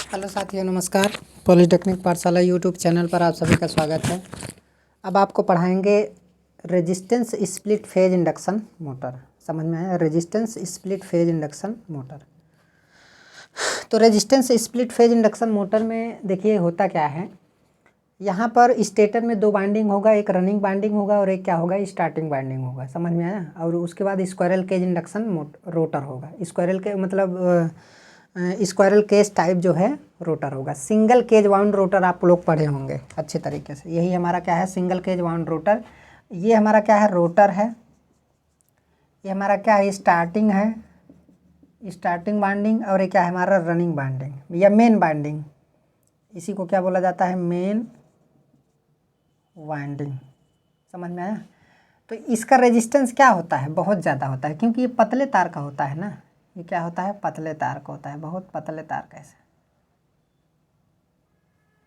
Hello साथियों, नमस्कार। Polytechnic पाठशाला यूट्यूब चैनल पर आप सभी का स्वागत है। अब आपको पढ़ाएंगे resistance split phase induction motor. समझ में आया? Resistance split phase induction motor. तो resistance split phase induction motor में देखिए होता क्या है। यहाँ पर स्टेटर में दो वाइंडिंग होगा, एक रनिंग वाइंडिंग होगा और एक क्या होगा, स्टार्टिंग वाइंडिंग होगा। समझ में आया? और उसके बाद स्क्वायरल केज इंडक्शन रोटर होगा। स्क्वायरल के मतलब स्क्वायरल केज टाइप जो है रोटर होगा। सिंगल केज वाउंड रोटर आप लोग पढ़े होंगे अच्छे तरीके से। यही हमारा क्या है, सिंगल केज वाउंड रोटर। ये हमारा क्या है, रोटर है। ये हमारा क्या है, स्टार्टिंग है, स्टार्टिंग वाइंडिंग। और ये क्या है हमारा, रनिंग वाइंडिंग या मेन वाइंडिंग। इसी को क्या बोला जाता है, मेन वाइंडिंग। समझ में आया? तो इसका रेजिस्टेंस क्या होता है, बहुत ज़्यादा होता है, क्योंकि ये पतले तार का होता है ना। ये क्या होता है, पतले तार का होता है। बहुत पतले तार, कैसे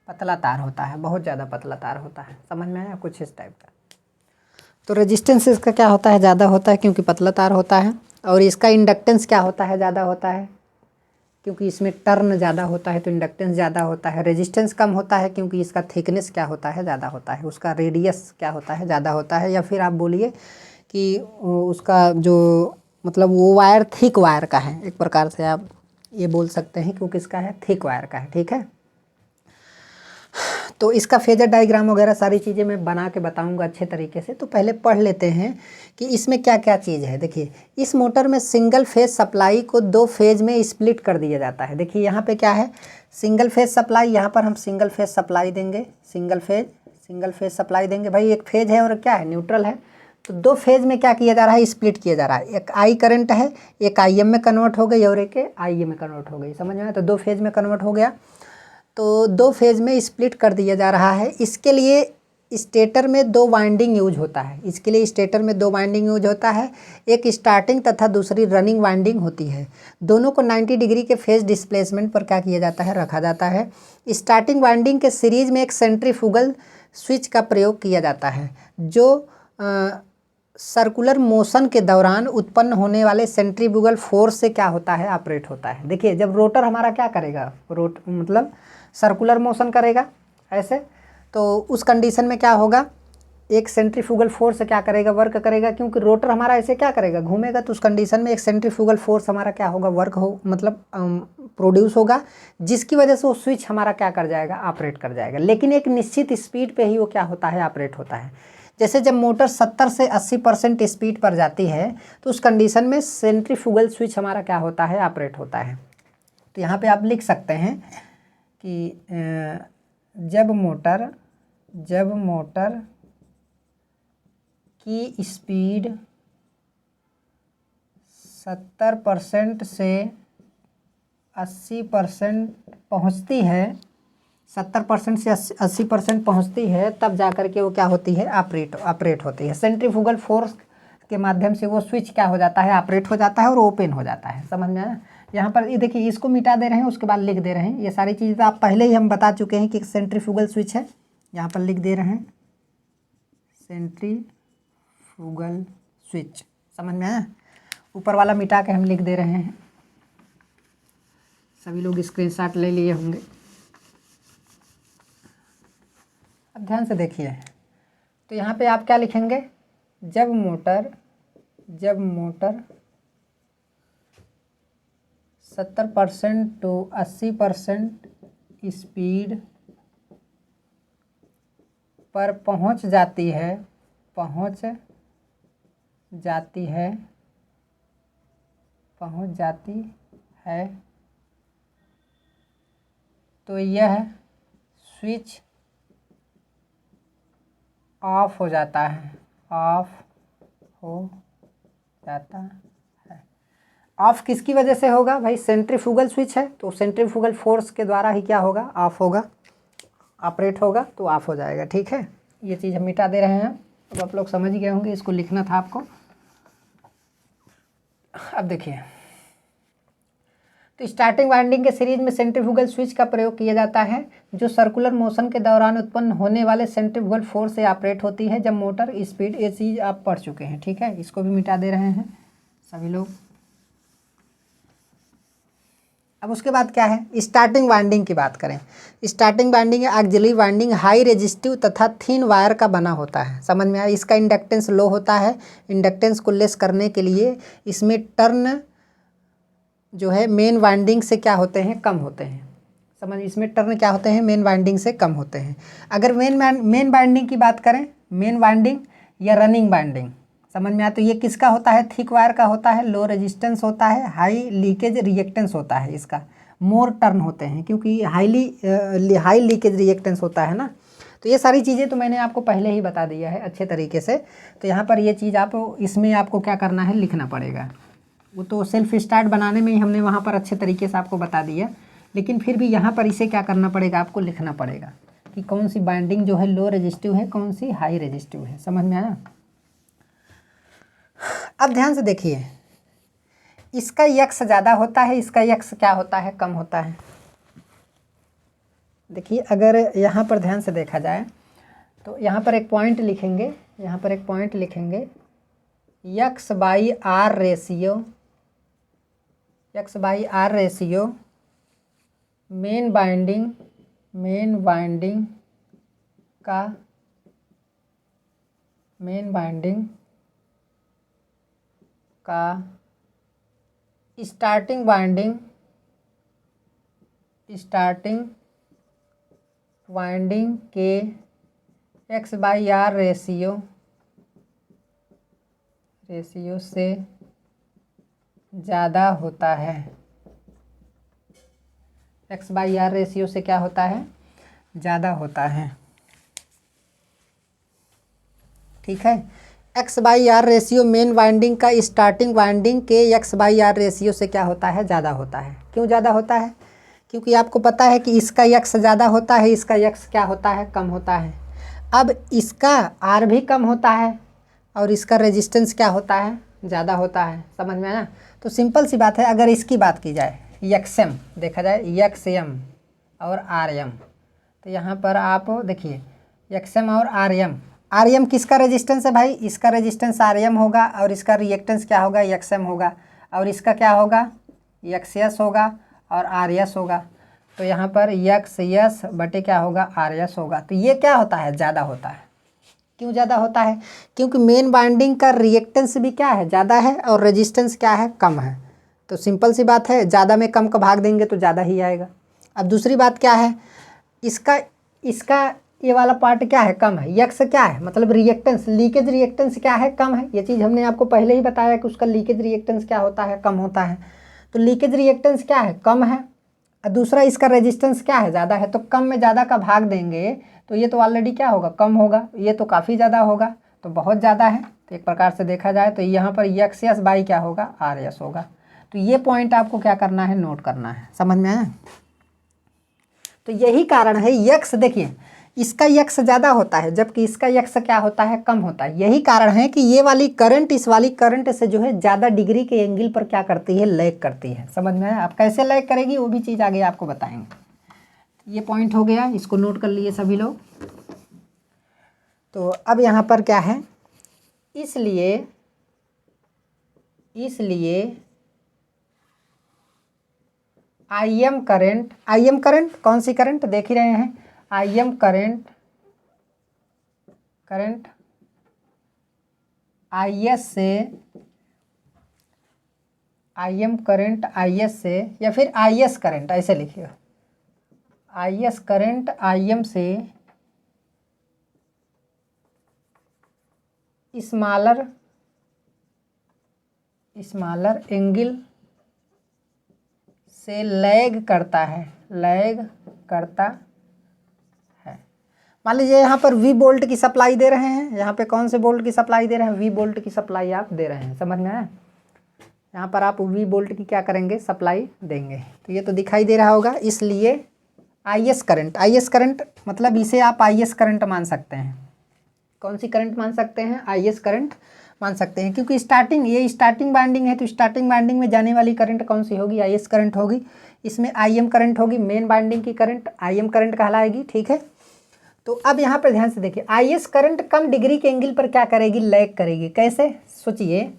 पतला तार होता है, बहुत ज़्यादा पतला तार होता है। समझ में आया? कुछ इस टाइप का। तो रेजिस्टेंस इसका क्या होता है, ज़्यादा होता है, क्योंकि पतला तार होता है। और इसका इंडक्टेंस क्या होता है, ज़्यादा होता है, क्योंकि इसमें टर्न ज़्यादा होता है तो इंडक्टेंस ज़्यादा होता है। रेजिस्टेंस कम होता है क्योंकि इसका थिकनेस क्या होता है, ज़्यादा होता है। उसका रेडियस क्या होता है, ज़्यादा होता है। या फिर आप बोलिए कि उसका जो मतलब वो वायर थिक वायर का है, एक प्रकार से आप ये बोल सकते हैं, क्योंकि इसका है थिक वायर का है। ठीक है। तो इसका फेजर डायग्राम वगैरह सारी चीज़ें मैं बना के बताऊंगा अच्छे तरीके से। तो पहले पढ़ लेते हैं कि इसमें क्या क्या चीज़ है। देखिए, इस मोटर में सिंगल फेज सप्लाई को दो फेज में स्प्लिट कर दिया जाता है। देखिए यहाँ पे क्या है, सिंगल फेज सप्लाई। यहाँ पर हम सिंगल फेज सप्लाई देंगे, सिंगल फेज सप्लाई देंगे। भाई एक फेज है और क्या है, न्यूट्रल है। तो दो फेज में क्या किया जा रहा है, स्प्लिट किया जा रहा है। एक आई करंट है, एक आई एम में कन्वर्ट हो गई और एक आई ए में कन्वर्ट हो गई। समझ में आया? तो दो फेज में कन्वर्ट हो गया। तो दो फेज में स्प्लिट कर दिया जा रहा है। इसके लिए स्टेटर में दो वाइंडिंग यूज होता है। इसके लिए स्टेटर में दो वाइंडिंग यूज होता है। एक स्टार्टिंग तथा दूसरी रनिंग वाइंडिंग होती है। दोनों को 90 डिग्री के फेज डिस्प्लेसमेंट पर क्या किया जाता है, रखा जाता है। स्टार्टिंग वाइंडिंग के सीरीज में एक सेंट्रीफ्यूगल स्विच का प्रयोग किया जाता है, जो सर्कुलर मोशन के दौरान उत्पन्न होने वाले सेंट्रीफ्यूगल फोर्स से क्या होता है, ऑपरेट होता है। देखिए, जब रोटर हमारा क्या करेगा, मतलब सर्कुलर मोशन करेगा ऐसे, तो उस कंडीशन में क्या होगा, एक सेंट्रीफ्यूगल फोर्स क्या करेगा, वर्क करेगा। क्योंकि रोटर हमारा ऐसे क्या करेगा, घूमेगा। तो उस कंडीशन में एक सेंट्रीफ्यूगल फोर्स हमारा क्या होगा, वर्क हो मतलब प्रोड्यूस होगा, जिसकी वजह से वो स्विच हमारा क्या कर जाएगा, ऑपरेट कर जाएगा। लेकिन एक निश्चित स्पीड पे ही वो क्या होता है, ऑपरेट होता है। जैसे जब मोटर 70 से 80% स्पीड पर जाती है तो उस कंडीशन में सेंट्रीफ्यूगल स्विच हमारा क्या होता है, ऑपरेट होता है। तो यहाँ पे आप लिख सकते हैं कि जब मोटर की स्पीड 70% से 80% पहुँचती है, 70% से 80% पहुँचती है, तब जाकर के वो क्या होती है, ऑपरेट होती है। सेंट्रीफ्यूगल फोर्स के माध्यम से वो स्विच क्या हो जाता है, ऑपरेट हो जाता है और ओपन हो जाता है। समझ में आया? यहाँ पर ये देखिए, इसको मिटा दे रहे हैं, उसके बाद लिख दे रहे हैं। ये सारी चीज़ें आप पहले ही हम बता चुके हैं कि सेंट्रीफ्यूगल स्विच है। यहाँ पर लिख दे रहे हैं सेंट्रीफ्यूगल स्विच। समझ में आया? ऊपर वाला मिटा के हम लिख दे रहे हैं। सभी लोग स्क्रीनशॉट ले लिए होंगे। अब ध्यान से देखिए, तो यहाँ पे आप क्या लिखेंगे, जब मोटर 70% टू 80% स्पीड पर पहुँच जाती है तो यह स्विच ऑफ हो जाता है, ऑफ किसकी वजह से होगा भाई, सेंट्रीफ्यूगल स्विच है तो सेंट्रीफ्यूगल फोर्स के द्वारा ही क्या होगा, ऑफ होगा, ऑपरेट होगा, तो ऑफ हो जाएगा। ठीक है, ये चीज़ हम मिटा दे रहे हैं। अब आप लोग समझ गए होंगे, इसको लिखना था आपको। अब देखिए, तो स्टार्टिंग वाइंडिंग के सीरीज में सेंट्रीफ्यूगल स्विच का प्रयोग किया जाता है, जो सर्कुलर मोशन के दौरान उत्पन्न होने वाले सेंट्रीफ्यूगल फोर्स से ऑपरेट होती है जब मोटर स्पीड। ये चीज़ आप पढ़ चुके हैं। ठीक है, इसको भी मिटा दे रहे हैं सभी लोग। अब उसके बाद क्या है, स्टार्टिंग वाइंडिंग की बात करें। Starting winding auxiliary winding high resistive तथा थिन वायर का बना होता है। समझ में आया। इसका इंडक्टेंस लो होता है। इंडक्टेंस को लेस करने के लिए इसमें टर्न जो है मेन वाइंडिंग से क्या होते हैं, कम होते हैं। समझ, इसमें टर्न क्या होते हैं, मेन वाइंडिंग से कम होते हैं। अगर मेन वाइंडिंग की बात करें, मेन वाइंडिंग या रनिंग वाइंडिंग, समझ में आया, तो ये किसका होता है, थिक वायर का होता है, लो रेजिस्टेंस होता है, हाई लीकेज रिएक्टेंस होता है, इसका मोर टर्न होते हैं क्योंकि हाई लीकेज रिएक्टेंस होता है ना। तो ये सारी चीज़ें तो मैंने आपको पहले ही बता दिया है अच्छे तरीके से। तो यहाँ पर ये चीज़ आप इसमें आपको क्या करना है, लिखना पड़ेगा। वो तो सेल्फ स्टार्ट बनाने में ही हमने वहाँ पर अच्छे तरीके से आपको बता दिया, लेकिन फिर भी यहाँ पर इसे क्या करना पड़ेगा, आपको लिखना पड़ेगा कि कौन सी बाइंडिंग जो है लो रेजिस्टिव है, कौन सी हाई रेजिस्टिव है। समझ में आया। अब ध्यान से देखिए, इसका यक्स ज़्यादा होता है, इसका यक्स क्या होता है, कम होता है। देखिए अगर यहाँ पर ध्यान से देखा जाए तो यहाँ पर एक पॉइंट लिखेंगे, यहाँ पर एक पॉइंट लिखेंगे, x by are ratio, x by are ratio main winding का स्टार्टिंग वाइंडिंग के एक्स बाई आर रेशियो से ज़्यादा होता है। एक्स बाई आर रेशियो से क्या होता है, ज़्यादा होता है। ठीक है। X by are ratio main winding का स्टार्टिंग वाइंडिंग के एक्स बाई आर रेशियो से क्या होता है, ज़्यादा होता है। क्यों ज़्यादा होता है, क्योंकि आपको पता है कि इसका यक्स ज़्यादा होता है, इसका यक्स क्या होता है, कम होता है। अब इसका आर भी कम होता है और इसका रेजिस्टेंस क्या होता है, ज़्यादा होता है। समझ में आया। तो सिंपल सी बात है, अगर इसकी बात की जाए, यक्सएम देखा जाए, यक्सएम और आरएम, तो यहाँ पर आप देखिए यक्सएम और आरएम किसका रेजिस्टेंस है भाई, इसका रेजिस्टेंस आरएम होगा और इसका रिएक्टेंस क्या होगा, यक्सएम होगा, और इसका क्या होगा, यक्सएस होगा और आरएस होगा। तो यहाँ पर यक्सएस बटे क्या होगा, आरएस होगा। तो ये क्या होता है, ज़्यादा होता है। क्यों ज़्यादा होता है, क्योंकि मेन बाइंडिंग का रिएक्टेंस भी क्या है, ज़्यादा है, और रेजिस्टेंस क्या है, कम है। तो सिंपल सी बात है, ज़्यादा में कम का भाग देंगे तो ज़्यादा ही आएगा। अब दूसरी बात क्या है, इसका ये वाला पार्ट क्या है, कम है। यक्स क्या है, मतलब रिएक्टेंस, लीकेज रिएक्टेंस क्या है, कम है। ये चीज़ हमने आपको पहले ही बताया कि उसका लीकेज रिएक्टेंस क्या होता है, कम होता है। तो लीकेज रिएक्टेंस क्या है, कम है। और दूसरा इसका रेजिस्टेंस क्या है, ज़्यादा है। तो कम में ज़्यादा का भाग देंगे तो ये तो ऑलरेडी क्या होगा, कम होगा। ये तो काफ़ी ज़्यादा होगा, तो बहुत ज़्यादा है। तो एक प्रकार से देखा जाए तो यहाँ पर यक्सएस बाई क्या होगा, आरएस होगा। तो ये पॉइंट आपको क्या करना है, नोट करना है। समझ में आया। तो यही कारण है, यक्स देखिए इसका यक्स ज़्यादा होता है जबकि इसका यक्स क्या होता है, कम होता है। यही कारण है कि ये वाली करंट इस वाली करंट से जो है ज़्यादा डिग्री के एंगल पर क्या करती है, लैग करती है। समझ में आया। आप कैसे लैग करेगी वो भी चीज़ आगे आपको बताएंगे। ये पॉइंट हो गया, इसको नोट कर लिए सभी लोग। तो अब यहाँ पर क्या है, इसलिए आईएम करंट कौन सी करंट देख ही रहे हैं, आईएम करंट आईएस से या फिर आईएस करंट ऐसे लिखिए, आईएस करंट आईएम से स्मॉलर एंगल से लैग करता है। मान लीजिए यहाँ पर वी वोल्ट की सप्लाई दे रहे हैं, यहाँ पे कौन से वोल्ट की सप्लाई दे रहे हैं, वी वोल्ट की सप्लाई आप दे रहे हैं। समझ में आया। यहाँ पर आप वी वोल्ट की क्या करेंगे, सप्लाई देंगे। तो ये तो दिखाई दे रहा होगा। इसलिए आईएस करंट मतलब इसे आप आईएस करंट मान सकते हैं। कौन सी करंट मान सकते हैं, आईएस करंट मान सकते हैं, क्योंकि ये स्टार्टिंग बाइंडिंग है। तो स्टार्टिंग बाइंडिंग में जाने वाली करंट कौन सी होगी, आईएस करंट होगी। इसमें आईएम करंट होगी, मेन बाइंडिंग की करंट आईएम करंट कहलाएगी। ठीक है। तो अब यहाँ पर ध्यान से देखिए, आईएस करंट कम डिग्री के एंगल पर क्या करेगी, लैग करेगी। कैसे, सोचिए,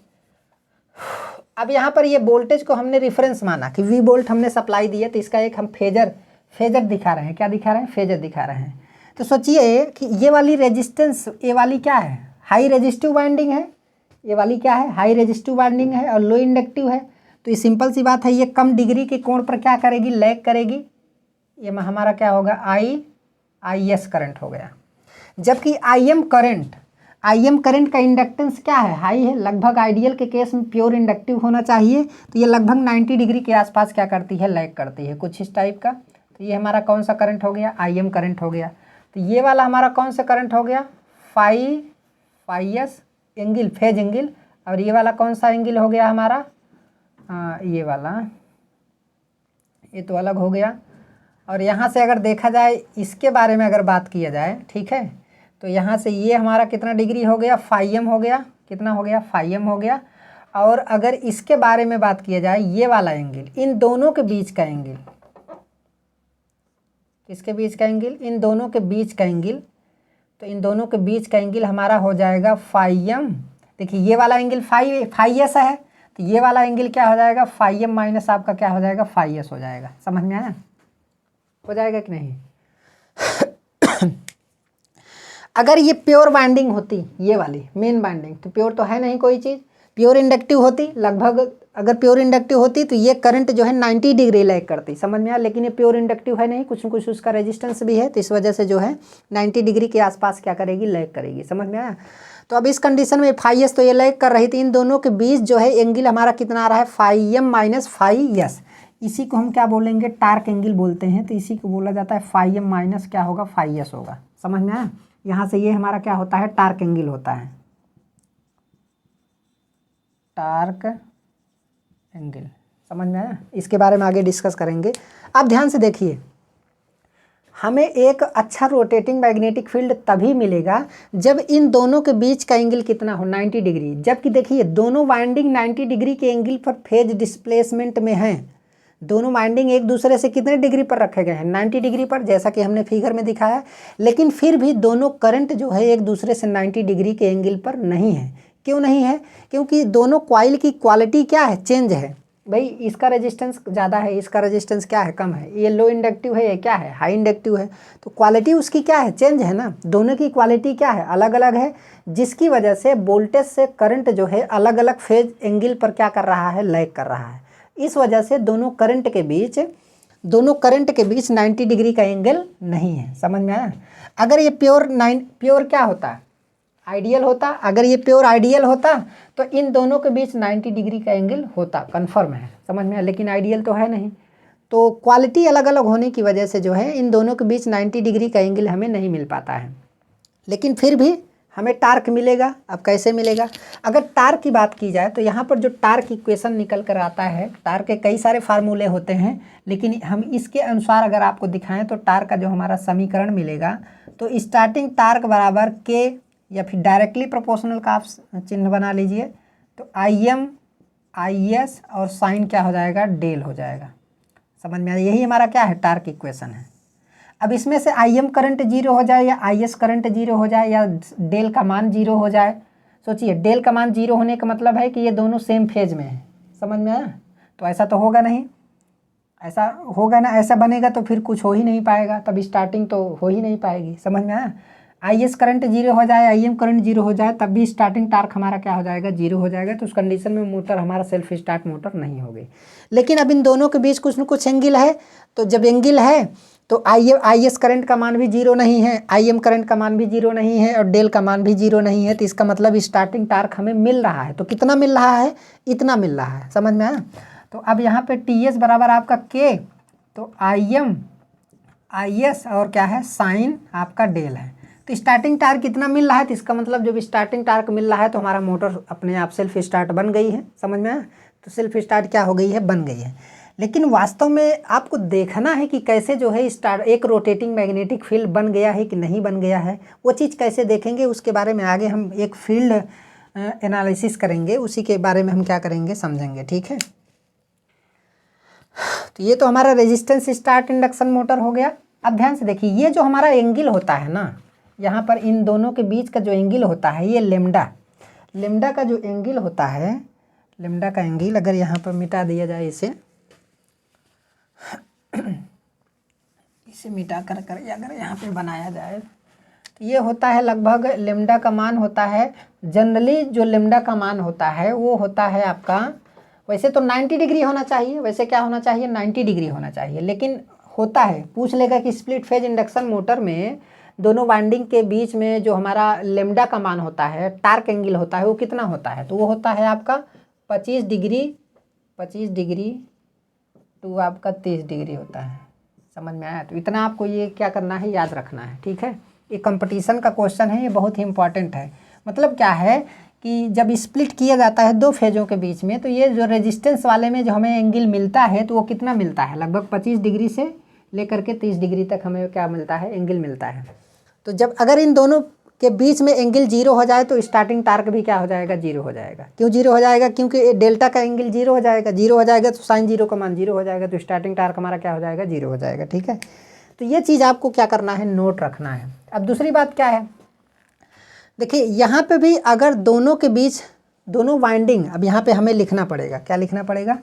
अब यहाँ पर ये वोल्टेज को हमने रेफरेंस माना कि V वोल्ट हमने सप्लाई दिया, तो इसका एक हम फेजर दिखा रहे हैं। क्या दिखा रहे हैं? फेजर दिखा रहे हैं। तो सोचिए कि ये वाली रेजिस्टेंस, ये वाली क्या है? हाई रेजिस्टिव वाइंडिंग है। ये वाली क्या है? हाई रेजिस्टिव वाइंडिंग है और लो इंडक्टिव है। तो ये सिंपल सी बात है, ये कम डिग्री के कोण पर क्या करेगी? लैग करेगी। ये हमारा क्या होगा? IS करंट हो गया। जबकि IM करंट का इंडक्टेंस क्या है? हाई है। लगभग आइडियल के केस में प्योर इंडक्टिव होना चाहिए, तो ये लगभग 90 डिग्री के आसपास क्या करती है? लैग करती है, कुछ इस टाइप का। तो ये हमारा कौन सा करंट हो गया? IM करंट हो गया। तो ये वाला हमारा कौन सा करंट हो गया? Fries angle, phase angle. और ये वाला कौन सा एंगल हो गया हमारा? ये वाला, ये तो अलग हो गया। और यहाँ से अगर देखा जाए, इसके बारे में अगर बात किया जाए, ठीक है, तो यहाँ से ये हमारा कितना डिग्री हो गया? फाइम हो गया। कितना हो गया? फाइम हो गया। और अगर इसके बारे में बात किया जाए, ये वाला एंगल, इन दोनों के बीच का एंगल, किसके बीच का एंगल? इन दोनों के बीच का एंगल। तो इन दोनों के बीच का एंगल हमारा हो जाएगा फाइम। देखिए ये वाला एंगल फाइएस है, तो ये वाला एंगल क्या हो जाएगा? फाइम माइनस आपका क्या हो जाएगा? फाइएस हो जाएगा। समझ में आया? हो जाएगा कि नहीं? अगर ये प्योर बाइंडिंग होती, ये वाली मेन बाइंडिंग, तो प्योर तो है नहीं कोई चीज़, प्योर इंडक्टिव होती लगभग, अगर प्योर इंडक्टिव होती तो ये करंट जो है 90 डिग्री लैग करती। समझ में आया? लेकिन ये प्योर इंडक्टिव है नहीं, कुछ न कुछ उसका रेजिस्टेंस भी है, तो इस वजह से जो है 90 डिग्री के आसपास क्या करेगी? लैग करेगी। समझ में आया? तो अब इस कंडीशन में फाइएस तो ये लैग कर रही थी, इन दोनों के बीच जो है एंगल हमारा कितना आ रहा है? फाइम माइनस फाइएस। इसी को हम क्या बोलेंगे? टार्क एंगल बोलते हैं। तो इसी को बोला जाता है फाइम माइनस क्या होगा? फाइएस होगा। समझ में आया? यहाँ से ये हमारा क्या होता है? टार्क एंगल होता है, टार्क एंगल। समझ में आया? इसके बारे में आगे डिस्कस करेंगे। अब ध्यान से देखिए, हमें एक अच्छा रोटेटिंग मैग्नेटिक फील्ड तभी मिलेगा जब इन दोनों के बीच का एंगल कितना हो? 90 डिग्री। जबकि देखिए दोनों वाइंडिंग 90 डिग्री के एंगल पर फेज डिस्प्लेसमेंट में हैं। दोनों वाइंडिंग एक दूसरे से कितने डिग्री पर रखे गए हैं? 90 डिग्री पर, जैसा कि हमने फिगर में दिखाया। लेकिन फिर भी दोनों करंट जो है एक दूसरे से 90 डिग्री के एंगल पर नहीं है। क्यों नहीं है? क्योंकि दोनों कॉइल की क्वालिटी क्या है? चेंज है। भाई इसका रेजिस्टेंस ज़्यादा है, इसका रेजिस्टेंस क्या है? कम है। ये लो इंडक्टिव है, ये क्या है? हाई इंडक्टिव है। तो क्वालिटी उसकी क्या है? चेंज है ना। दोनों की क्वालिटी क्या है? अलग अलग है, जिसकी वजह से वोल्टेज से करंट जो है अलग अलग फेज एंगल पर क्या कर रहा है? लैग कर रहा है। इस वजह से दोनों करंट के बीच 90 डिग्री का एंगल नहीं है। समझ में आया? अगर ये प्योर क्या होता? आइडियल होता। अगर ये प्योर आइडियल होता तो इन दोनों के बीच 90 डिग्री का एंगल होता, कन्फर्म है। समझ में आया? लेकिन आइडियल तो है नहीं, तो क्वालिटी अलग अलग होने की वजह से जो है इन दोनों के बीच 90 डिग्री का एंगल हमें नहीं मिल पाता है। लेकिन फिर भी हमें टार्क मिलेगा। अब कैसे मिलेगा? अगर टार्क की बात की जाए तो यहाँ पर जो टार्क इक्वेशन निकल कर आता है, टार्क के कई सारे फार्मूले होते हैं, लेकिन हम इसके अनुसार अगर आपको दिखाएं तो टार्क का जो हमारा समीकरण मिलेगा, तो स्टार्टिंग टार्क बराबर के, या फिर डायरेक्टली प्रोपोर्शनल का आप चिन्ह बना लीजिए, तो IM IS और साइन क्या हो जाएगा? डेल हो जाएगा। समझ में आया? यही हमारा क्या है? टार्क इक्वेशन है। अब इसमें से IM करंट 0 हो जाए या IS करंट 0 हो जाए या डेल का मान 0 हो जाए। सोचिए डेल का मान 0 होने का मतलब है कि ये दोनों सेम फेज में है। समझ में आया? तो ऐसा तो होगा नहीं, ऐसा होगा ना, ऐसा बनेगा तो फिर कुछ हो ही नहीं पाएगा, तब स्टार्टिंग तो हो ही नहीं पाएगी। समझ में आया? IS करंट 0 हो जाए, IM करंट 0 हो जाए, तब भी स्टार्टिंग टार्क हमारा क्या हो जाएगा? 0 हो जाएगा। तो उस कंडीशन में मोटर हमारा सेल्फ स्टार्ट मोटर नहीं होगी। लेकिन अब इन दोनों के बीच कुछ न कुछ एंगल है, तो जब एंगल है तो IS करंट का मान भी 0 नहीं है, IM करंट का मान भी 0 नहीं है और डेल का मान भी 0 नहीं है। तो इसका मतलब स्टार्टिंग टार्क हमें मिल रहा है। तो कितना मिल रहा है? इतना मिल रहा है। समझ में आया? तो अब यहाँ पे TS बराबर आपका K, तो IM IS और क्या है? साइन आपका डेल है। तो स्टार्टिंग टार्क कितना मिल रहा है? तो इसका मतलब जब स्टार्टिंग टार्क मिल रहा है तो हमारा मोटर अपने आप सेल्फ स्टार्ट बन गई है। समझ में आया? तो सेल्फ स्टार्ट क्या हो गई है? बन गई है। लेकिन वास्तव में आपको देखना है कि कैसे जो है एक रोटेटिंग मैग्नेटिक फील्ड बन गया है कि नहीं बन गया है। वो चीज़ कैसे देखेंगे उसके बारे में आगे हम एक फील्ड एनालिसिस करेंगे, उसी के बारे में हम क्या करेंगे? समझेंगे। ठीक है? तो ये तो हमारा रेजिस्टेंस स्टार्ट इंडक्शन मोटर हो गया। अब ध्यान से देखिए, ये जो हमारा एंगल होता है ना, यहाँ पर इन दोनों के बीच का जो एंगल होता है, ये लेमडा का जो एंगल होता है, लेमडा का एंगल अगर यहाँ पर मिटा दिया जाए इसे मिटा कर अगर यहाँ पे बनाया जाए तो ये होता है लगभग लेमडा का मान होता है, जनरली जो लेमडा का मान होता है वो होता है आपका, वैसे तो 90 डिग्री होना चाहिए, वैसे क्या होना चाहिए 90 डिग्री होना चाहिए, लेकिन होता है पूछ लेगा कि स्प्लिट फेज इंडक्शन मोटर में दोनों वाइंडिंग के बीच में जो हमारा लेमडा का मान होता है, टार्क एंगल होता है, वो कितना होता है, तो वो होता है आपका 25 डिग्री टू आपका 30 डिग्री होता है। समझ में आया? तो इतना आपको ये क्या करना है, याद रखना है। ठीक है, ये कंपटीशन का क्वेश्चन है, ये बहुत ही इंपॉर्टेंट है। मतलब क्या है कि जब स्प्लिट किया जाता है दो फेजों के बीच में, तो ये जो रेजिस्टेंस वाले में जो हमें एंगल मिलता है तो वो कितना मिलता है, लगभग 25 डिग्री से लेकर के 30 डिग्री तक हमें क्या मिलता है, एंगल मिलता है। तो जब अगर इन दोनों के बीच में एंगल 0 हो जाए तो स्टार्टिंग टार्क भी क्या हो जाएगा, 0 हो जाएगा। क्यों 0 हो जाएगा? क्योंकि डेल्टा का एंगल 0 हो जाएगा, 0 हो जाएगा तो साइन 0 का मान 0 हो जाएगा, तो स्टार्टिंग टार्क हमारा क्या हो जाएगा, 0 हो जाएगा। ठीक है, तो ये चीज़ आपको क्या करना है, नोट रखना है। अब दूसरी बात क्या है, देखिए यहाँ पे भी अगर दोनों के बीच दोनों वाइंडिंग, अब यहाँ पे हमें लिखना पड़ेगा, क्या लिखना पड़ेगा,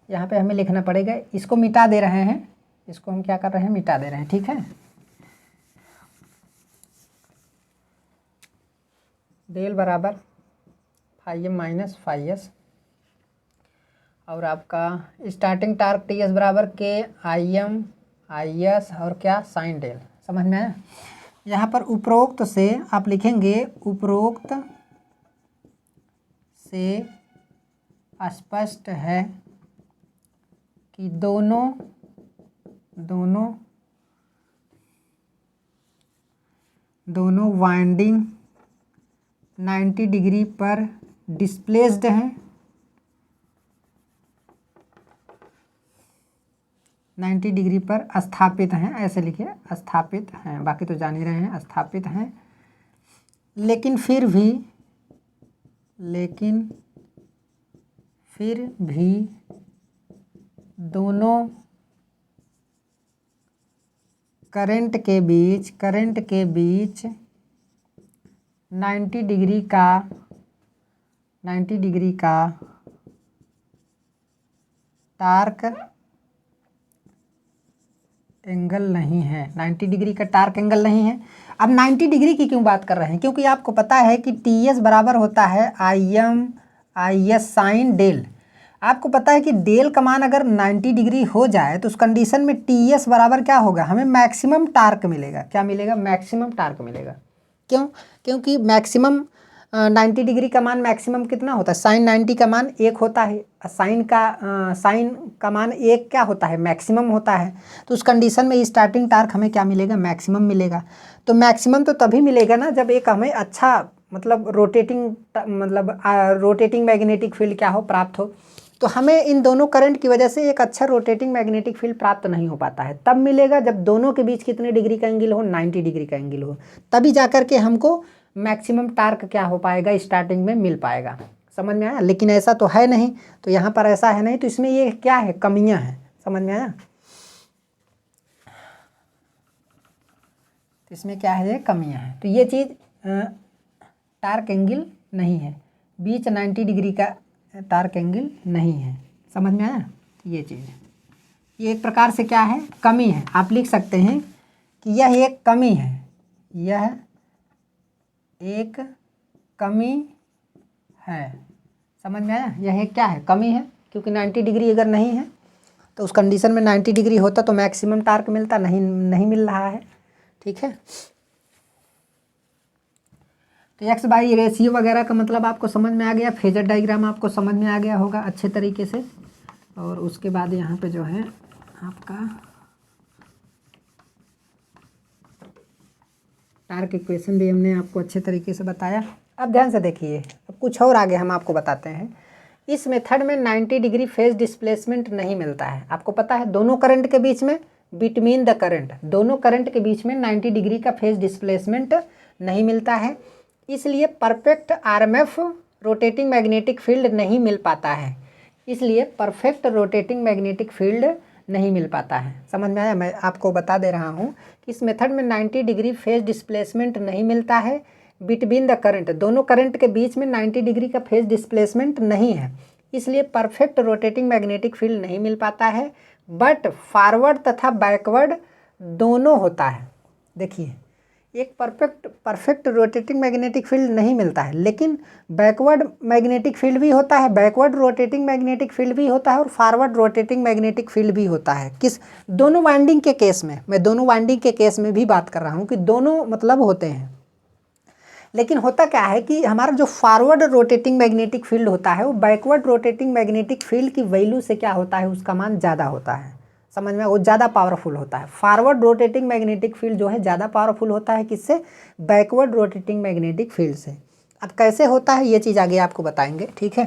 यहाँ पे हमें लिखना पड़ेगा, इसको मिटा दे रहे हैं, इसको हम क्या कर रहे हैं, मिटा दे रहे हैं। ठीक है, डेल बराबर phi M minus phi S, और आपका स्टार्टिंग टार्क टी एस बराबर के आई एम आई एस और क्या, साइन डेल। समझ में आया? यहाँ पर उपरोक्त से आप लिखेंगे, उपरोक्त से स्पष्ट है कि दोनों वाइंडिंग 90 डिग्री पर डिस्प्लेस्ड हैं, 90 डिग्री पर स्थापित हैं, ऐसे लिखिए, स्थापित हैं, बाकी तो जान ही रहे हैं, स्थापित हैं, लेकिन फिर भी दोनों करंट के बीच 90 डिग्री का टार्क एंगल नहीं है, 90 डिग्री का टार्क एंगल नहीं है। अब 90 डिग्री की क्यों बात कर रहे हैं, क्योंकि आपको पता है कि टी एस बराबर होता है I M I S sine del. आपको पता है कि डेल का मान अगर 90 डिग्री हो जाए तो उस कंडीशन में टी एस बराबर क्या होगा, हमें मैक्सिमम टार्क मिलेगा। क्या मिलेगा, मैक्सिमम टार्क मिलेगा। क्यों? क्योंकि मैक्सिमम 90 डिग्री का मान मैक्सिमम कितना होता है, साइन 90 का मान 1 होता है, साइन का मान 1 क्या होता है, मैक्सिमम होता है। तो उस कंडीशन में स्टार्टिंग टार्क हमें क्या मिलेगा, मैक्सिमम मिलेगा। तो मैक्सिमम तो तभी मिलेगा ना जब एक हमें अच्छा मतलब रोटेटिंग मैग्नेटिक फील्ड क्या हो, प्राप्त हो। तो हमें इन दोनों करंट की वजह से एक अच्छा रोटेटिंग मैग्नेटिक फील्ड प्राप्त नहीं हो पाता है। तब मिलेगा जब दोनों के बीच कितने डिग्री का एंगल हो, 90 डिग्री का एंगल हो, तभी जाकर के हमको मैक्सिमम टार्क क्या हो पाएगा, स्टार्टिंग में मिल पाएगा। समझ में आया? लेकिन ऐसा तो है नहीं, तो यहाँ पर ऐसा है नहीं, तो इसमें ये क्या है, कमियाँ हैं। समझ में आया? तो इसमें क्या है, ये कमियाँ हैं। तो ये चीज़ टार्क एंगल नहीं है, बीच 90 डिग्री का टार्क एंगल नहीं है। समझ में आया? ये चीज़, ये एक प्रकार से क्या है, कमी है। आप लिख सकते हैं कि यह एक कमी है, यह एक कमी है। समझ में आया? यह एक क्या है, कमी है, क्योंकि 90 डिग्री अगर नहीं है तो उस कंडीशन में 90 डिग्री होता तो मैक्सिमम टार्क मिलता, नहीं मिल रहा है। ठीक है, तो एक्स वाई रेशियो वगैरह का मतलब आपको समझ में आ गया, फेजर डायग्राम आपको समझ में आ गया होगा अच्छे तरीके से। और उसके बाद यहाँ पे जो है आपका टार्क इक्वेशन भी हमने आपको अच्छे तरीके से बताया। अब ध्यान से देखिए, अब कुछ और आगे हम आपको बताते हैं। इस मेथड में 90 डिग्री फेज डिस्प्लेसमेंट नहीं मिलता है। आपको पता है दोनों करंट के बीच में, बिटवीन द करंट, दोनों करंट के बीच में 90 डिग्री का फेज डिस्प्लेसमेंट नहीं मिलता है, इसलिए perfect RMF rotating magnetic field नहीं मिल पाता है। इसलिए परफेक्ट रोटेटिंग मैग्नेटिक फील्ड नहीं मिल पाता है। समझ में आया? मैं आपको बता दे रहा हूँ कि इस मेथड में 90 डिग्री फेज डिस्प्लेसमेंट नहीं मिलता है बिटवीन द करंट, दोनों करंट के बीच में 90 डिग्री का फेज डिस्प्लेसमेंट नहीं है, इसलिए परफेक्ट रोटेटिंग मैग्नेटिक फील्ड नहीं मिल पाता है, बट फॉरवर्ड तथा बैकवर्ड दोनों होता है। देखिए, एक परफेक्ट रोटेटिंग मैग्नेटिक फील्ड नहीं मिलता है, लेकिन बैकवर्ड मैग्नेटिक फील्ड भी होता है, बैकवर्ड रोटेटिंग मैग्नेटिक फील्ड भी होता है और फॉरवर्ड रोटेटिंग मैग्नेटिक फील्ड भी होता है। किस दोनों वाइंडिंग के केस में, मैं दोनों वाइंडिंग के केस में भी बात कर रहा हूँ कि दोनों मतलब होते हैं। लेकिन होता क्या है कि हमारा जो फॉरवर्ड रोटेटिंग मैग्नेटिक फील्ड होता है वो बैकवर्ड रोटेटिंग मैग्नेटिक फील्ड की वैल्यू से क्या होता है, उसका मान ज़्यादा होता है। समझ में, वो ज़्यादा पावरफुल होता है। फॉरवर्ड रोटेटिंग मैग्नेटिक फील्ड जो है ज़्यादा पावरफुल होता है, किससे? बैकवर्ड रोटेटिंग मैग्नेटिक फील्ड से। अब कैसे होता है ये चीज़ आगे आपको बताएंगे, ठीक है।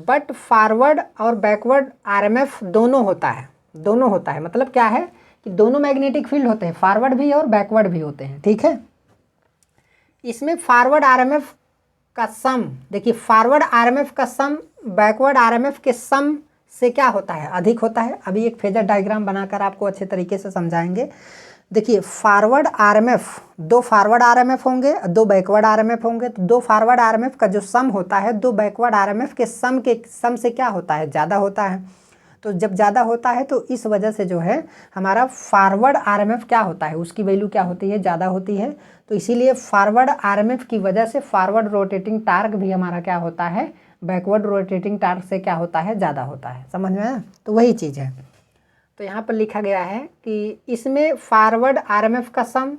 बट फॉरवर्ड और बैकवर्ड आरएमएफ दोनों होता है, दोनों होता है। मतलब क्या है कि दोनों मैग्नेटिक फील्ड होते हैं, फॉरवर्ड भी और बैकवर्ड भी होते हैं, ठीक है। इसमें फॉरवर्ड आरएमएफ का सम, देखिए फॉरवर्ड आरएमएफ का सम बैकवर्ड आरएमएफ के सम से क्या होता है, अधिक होता है। अभी एक फेजर डायग्राम बनाकर आपको अच्छे तरीके से समझाएंगे। देखिए फॉरवर्ड आरएमएफ, दो फॉरवर्ड आरएमएफ होंगे, दो बैकवर्ड आरएमएफ होंगे, तो दो फॉरवर्ड आरएमएफ का जो सम होता है दो बैकवर्ड आरएमएफ के सम से क्या होता है, ज़्यादा होता है। तो जब ज़्यादा होता है तो इस वजह से जो है हमारा फॉरवर्ड आरएमएफ क्या होता है, उसकी वैल्यू क्या होती है, ज़्यादा होती है। तो इसीलिए फॉरवर्ड आरएमएफ की वजह से फॉरवर्ड रोटेटिंग टार्क भी हमारा क्या होता है, बैकवर्ड रोटेटिंग टार्क से क्या होता है, ज़्यादा होता है। समझ में आया? तो वही चीज़ है। तो यहाँ पर लिखा गया है कि इसमें फॉरवर्ड आरएमएफ का सम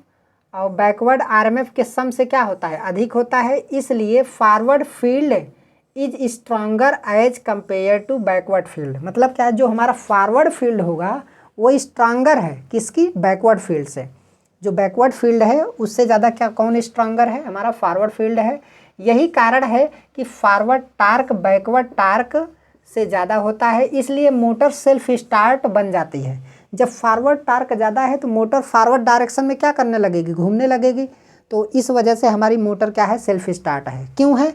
और बैकवर्ड आरएमएफ के सम से क्या होता है, अधिक होता है। इसलिए forward field is stronger as compare to backward field. मतलब क्या है, जो हमारा फॉरवर्ड फील्ड होगा वो स्ट्रॉन्गर है किसकी, बैकवर्ड फील्ड से। जो बैकवर्ड फील्ड है उससे ज़्यादा क्या, कौन स्ट्रॉन्गर है, हमारा फॉरवर्ड फील्ड है। यही कारण है कि फॉरवर्ड टार्क बैकवर्ड टार्क से ज़्यादा होता है, इसलिए मोटर सेल्फ स्टार्ट बन जाती है। जब फॉरवर्ड टार्क ज़्यादा है तो मोटर फॉरवर्ड डायरेक्शन में क्या करने लगेगी, घूमने लगेगी। तो इस वजह से हमारी मोटर क्या है, सेल्फ स्टार्ट है। क्यों है,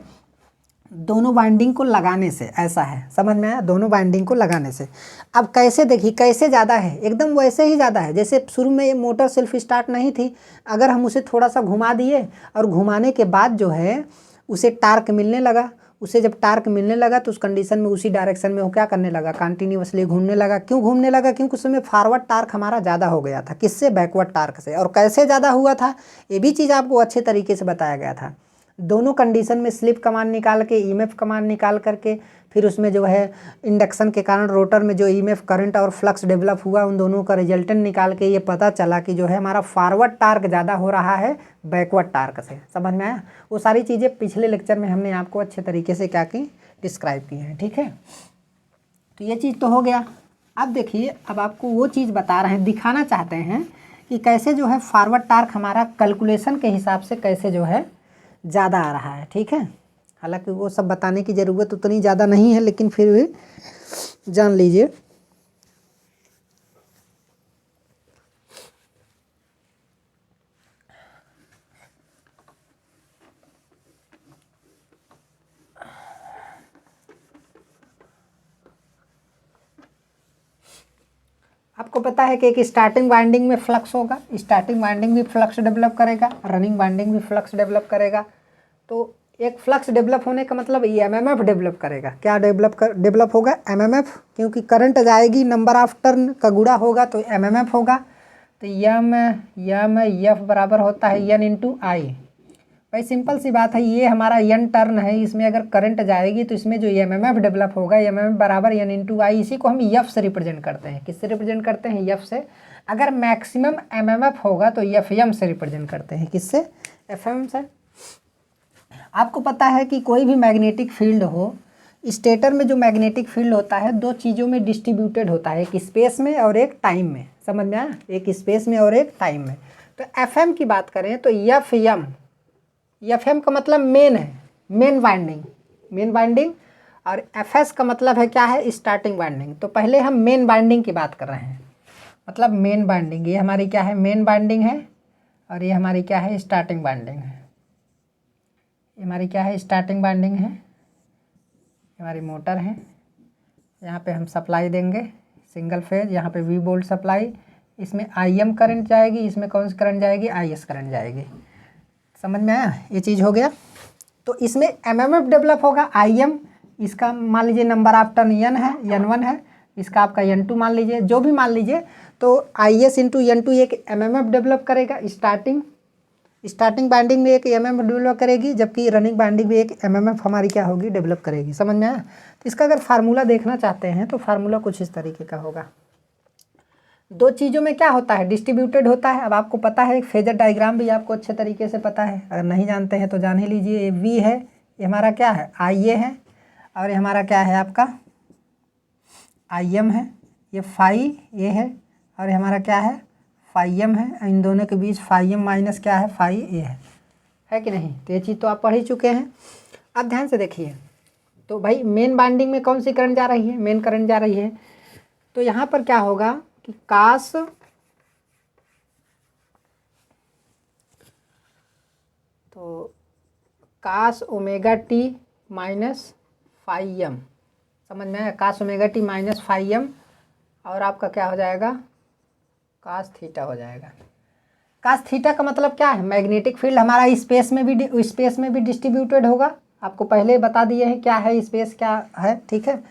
दोनों वाइंडिंग को लगाने से, ऐसा है। समझ में आया, दोनों वाइंडिंग को लगाने से। अब कैसे, देखिए कैसे ज़्यादा है, एकदम वैसे ही ज़्यादा है जैसे शुरू में ये मोटर सेल्फ स्टार्ट नहीं थी। अगर हम उसे थोड़ा सा घुमा दिए और घुमाने के बाद जो है उसे टार्क मिलने लगा, उसे जब टार्क मिलने लगा तो उस कंडीशन में उसी डायरेक्शन में वो क्या करने लगा, कंटिन्यूअसली घूमने लगा। क्यों घूमने लगा, क्योंकि उसमें फॉरवर्ड टार्क हमारा ज़्यादा हो गया था, किससे, बैकवर्ड टार्क से। और कैसे ज़्यादा हुआ था ये भी चीज़ आपको अच्छे तरीके से बताया गया था। दोनों कंडीशन में स्लिप कमांड निकाल के, ईएमएफ कमांड निकाल करके, फिर उसमें जो है इंडक्शन के कारण रोटर में जो ईएमएफ करंट और फ्लक्स डेवलप हुआ, उन दोनों का रिजल्टेंट निकाल के ये पता चला कि जो है हमारा फॉरवर्ड टार्क ज़्यादा हो रहा है बैकवर्ड टार्क से। समझ में आया? वो सारी चीज़ें पिछले लेक्चर में हमने आपको अच्छे तरीके से क्या की, डिस्क्राइब की हैं, ठीक है। तो ये चीज़ तो हो गया। अब देखिए, अब आपको वो चीज़ बता रहे हैं, दिखाना चाहते हैं कि कैसे जो है फॉरवर्ड टार्क हमारा कैलकुलेशन के हिसाब से कैसे जो है ज़्यादा आ रहा है, ठीक है। हालांकि वो सब बताने की ज़रूरत उतनी ज़्यादा नहीं है, लेकिन फिर भी जान लीजिए। आपको पता है कि एक स्टार्टिंग वाइंडिंग में फ्लक्स होगा, स्टार्टिंग वाइंडिंग भी फ्लक्स डेवलप करेगा, रनिंग वाइंडिंग भी फ्लक्स डेवलप करेगा। तो एक फ्लक्स डेवलप होने का मतलब ये एमएमएफ डेवलप करेगा। क्या डेवलप होगा, एमएमएफ, क्योंकि करंट जाएगी, नंबर ऑफ टर्न का गुणा होगा तो एमएमएफ होगा। तो यम एफ बराबर होता है एन इंटू आई। भाई सिंपल सी बात है, ये हमारा एन टर्न है, इसमें अगर करंट जाएगी तो इसमें जो एमएमएफ डेवलप होगा, एमएमएफ बराबर एन इंटू आई। इसी को हम एफ से रिप्रेजेंट करते हैं। किससे रिप्रेजेंट करते हैं, एफ से। अगर मैक्सिमम एमएमएफ होगा तो एफ एम से रिप्रेजेंट करते हैं। किससे, एफ एम से। आपको पता है कि कोई भी मैग्नेटिक फील्ड हो, स्टेटर में जो मैग्नेटिक फील्ड होता है दो चीज़ों में डिस्ट्रीब्यूटेड होता है, एक स्पेस में और एक टाइम में। समझ में आया, एक स्पेस में और एक टाइम में। तो एफएम की बात करें तो एफएम का मतलब मेन है, मेन वाइंडिंग। और एफएस का मतलब है क्या है, स्टार्टिंग वाइंडिंग। तो पहले हम मेन वाइंडिंग की बात कर रहे हैं। मतलब मेन वाइंडिंग, ये हमारी क्या है, मेन वाइंडिंग है, और ये हमारी क्या है, स्टार्टिंग वाइंडिंग है। ये हमारी क्या है, स्टार्टिंग वाइंडिंग है। हमारी मोटर है, यहाँ पे हम सप्लाई देंगे सिंगल फेज, यहाँ पे वी वोल्ट सप्लाई। इसमें IM करंट जाएगी, इसमें कौन सी करंट जाएगी, IS करंट जाएगी। समझ में आया, ये चीज़ हो गया। तो इसमें एमएमएफ डेवलप होगा, IM इसका मान लीजिए नंबर ऑफ टर्न n है, n1 है, इसका आपका n2 मान लीजिए, जो भी मान लीजिए, तो IS इंटू n2 एक MMF डेवलप करेगा। स्टार्टिंग बाइंडिंग में एक MMF डेवलप करेगी, जबकि रनिंग बाइंडिंग में एक MMF हमारी क्या होगी, डेवलप करेगी। समझ में आया? तो इसका अगर फार्मूला देखना चाहते हैं तो फार्मूला कुछ इस तरीके का होगा। दो चीज़ों में क्या होता है, डिस्ट्रीब्यूटेड होता है। अब आपको पता है, एक फेजर डायग्राम भी आपको अच्छे तरीके से पता है, अगर नहीं जानते हैं तो जान ही लीजिए। ये V है, ये हमारा क्या है, IA है, और ये हमारा क्या है आपका IM है। ये फाई ये है, और ये हमारा क्या है, फाई M है। इन दोनों के बीच फाई M माइनस क्या है, फाई A है कि नहीं? तो ये चीज़ तो आप पढ़ ही चुके हैं। अब ध्यान से देखिए, तो भाई मेन बाइंडिंग में कौन सी करंट जा रही है, मेन करंट जा रही है। तो यहाँ पर क्या होगा कि cos omega T minus phi M, समझ में आया? Cos omega T minus phi M, और आपका क्या हो जाएगा, कास थीटा हो जाएगा। कास थीटा का मतलब क्या है, मैग्नेटिक फील्ड हमारा स्पेस में भी डिस्ट्रीब्यूटेड होगा। आपको पहले बता दिए हैं क्या है स्पेस, क्या है, ठीक है।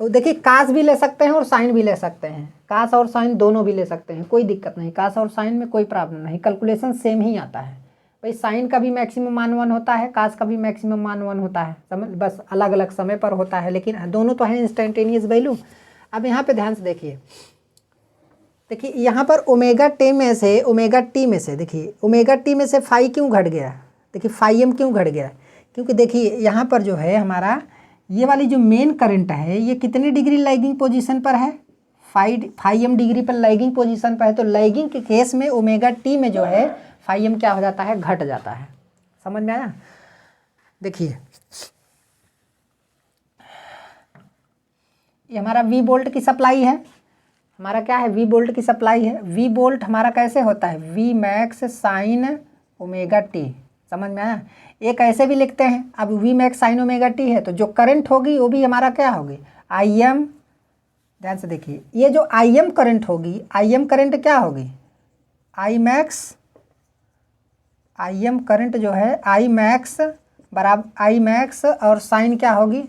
तो देखिए, कास भी ले सकते हैं और साइन भी ले सकते हैं, कास और साइन दोनों भी ले सकते हैं, कोई दिक्कत नहीं। कास और साइन में कोई प्रॉब्लम नहीं, कैलकुलेशन सेम ही आता है भाई। साइन का भी मैक्सिमम मान 1 होता है, कास का भी मैक्सिमम मान 1 होता है, समझ, बस अलग अलग समय पर होता है, लेकिन दोनों तो हैं इंस्टेंटेनियस वैल्यू। अब यहाँ पे ध्यान से देखिए, यहाँ पर ओमेगा टी में से देखिए, ओमेगा टी में से फाई क्यों घट गया, देखिए फाई एम क्यों घट गया, क्योंकि देखिए यहाँ पर जो है हमारा ये वाली जो मेन करंट है, ये कितनी डिग्री लैगिंग पोजीशन पर है, फाई एम डिग्री पर लैगिंग पोजीशन पर है। तो लैगिंग के केस में ओमेगा टी में जो है फाई एम क्या हो जाता है, घट जाता है। समझ में आया? देखिए, ये हमारा V वोल्ट की सप्लाई है, हमारा क्या है, V वोल्ट की सप्लाई है। V वोल्ट हमारा कैसे होता है, V max sine omega T. समझ में आया? एक ऐसे भी लिखते हैं, अब V max sine omega T है, तो जो करंट होगी वो भी हमारा क्या होगी, IM। ध्यान से देखिए, ये जो IM करंट होगी, IM करंट क्या होगी, IM करंट जो है I मैक्स बराबर I मैक्स, और साइन क्या होगी,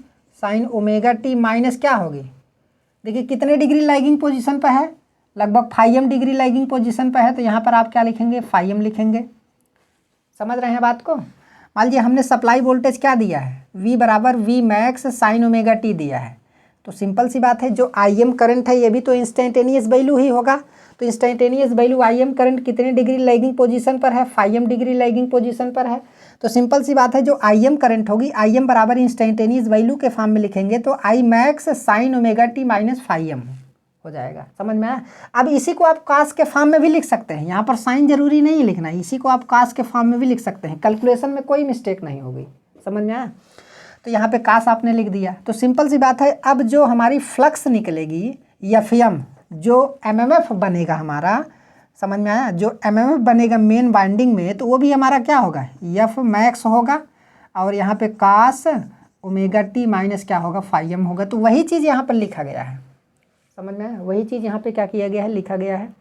साइन ओमेगा टी माइनस क्या होगी। देखिए कितने डिग्री लैगिंग पोजीशन पर है, लगभग phi M degree lagging position पर है, तो यहाँ पर आप क्या लिखेंगे, फाई एम लिखेंगे। समझ रहे हैं बात को? मान लीजिए हमने सप्लाई वोल्टेज क्या दिया है, V बराबर V max sine omega T दिया है, तो सिंपल सी बात है, जो IM करंट है ये भी तो इंस्टेंटेनियस वैल्यू ही होगा। तो इंस्टेंटेनियस वैल्यू IM करंट कितने डिग्री लैगिंग पोजीशन पर है, phi M degree lagging position पर है। तो सिंपल सी बात है, जो IM करंट होगी, IM बराबर इंस्टेंटेनियस वैल्यू के फॉर्म में लिखेंगे तो I max sine omega T minus phi M हो जाएगा। समझ में आया? अब इसी को आप कास के फॉर्म में भी लिख सकते हैं, यहाँ पर साइन जरूरी नहीं लिखना, इसी को आप कास के फॉर्म में भी लिख सकते हैं, कैलकुलेशन में कोई मिस्टेक नहीं होगी। समझ में आया? तो यहाँ पे कास आपने लिख दिया, तो सिंपल सी बात है, अब जो हमारी फ्लक्स निकलेगी एफएम, जो एमएमएफ बनेगा हमारा, समझ में आया, जो एमएमएफ बनेगा मेन बाइंडिंग में, तो वो भी हमारा क्या होगा, एफ मैक्स होगा, और यहाँ पे कास ओमेगा टी माइनस क्या होगा, फाई एम होगा। तो वही चीज़ यहाँ पर लिखा गया है। समझ में आया? वही चीज़ यहाँ पे क्या किया गया है, लिखा गया है।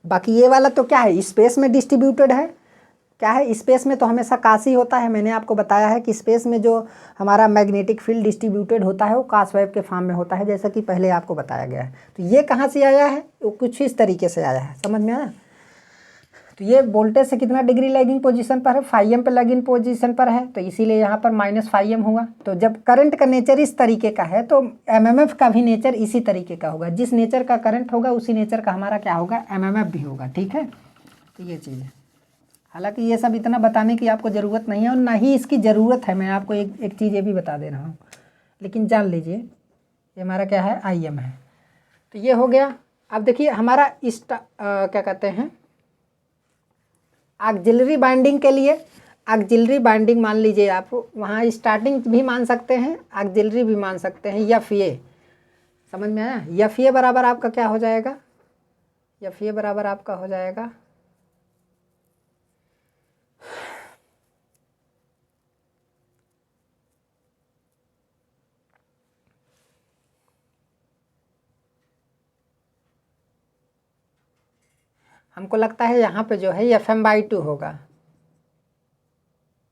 बाकी ये वाला तो क्या है, स्पेस में डिस्ट्रीब्यूटेड है, क्या है, स्पेस में तो हमेशा कास ही होता है। मैंने आपको बताया है कि स्पेस में जो हमारा मैग्नेटिक फील्ड डिस्ट्रीब्यूटेड होता है वो कास वेव के फॉर्म में होता है, जैसा कि पहले आपको बताया गया है। तो ये कहाँ से आया है, वो कुछ इस तरीके से आया है। समझ में आया? तो ये वोल्टेज से कितना डिग्री लैगिंग पोजीशन पर है, फाई एम पे लैगिंग पोजीशन पर है, तो इसीलिए यहाँ पर माइनस फाई एम हुआ। तो जब करंट का नेचर इस तरीके का है तो एमएमएफ का भी नेचर इसी तरीके का होगा। जिस नेचर का करंट होगा उसी नेचर का हमारा क्या होगा, एमएमएफ भी होगा। ठीक है, तो ये चीज़ है। हालांकि ये सब इतना बताने की आपको ज़रूरत नहीं है, और ना ही इसकी ज़रूरत है। मैं आपको एक चीज़ ये भी बता दे रहा हूँ, लेकिन जान लीजिए ये हमारा क्या है, IM है। तो ये हो गया। अब देखिए हमारा क्या कहते हैं, ऑक्सिलरी बाइंडिंग के लिए, ऑक्सिलरी बाइंडिंग मान लीजिए आप, वहाँ स्टार्टिंग भी मान सकते हैं, ऑक्सिलरी भी मान सकते हैं, या FA। समझ में आया? या FA बराबर आपका क्या हो जाएगा, या FA बराबर आपका हो जाएगा, हमको लगता है यहाँ पे जो है FM/2 होगा।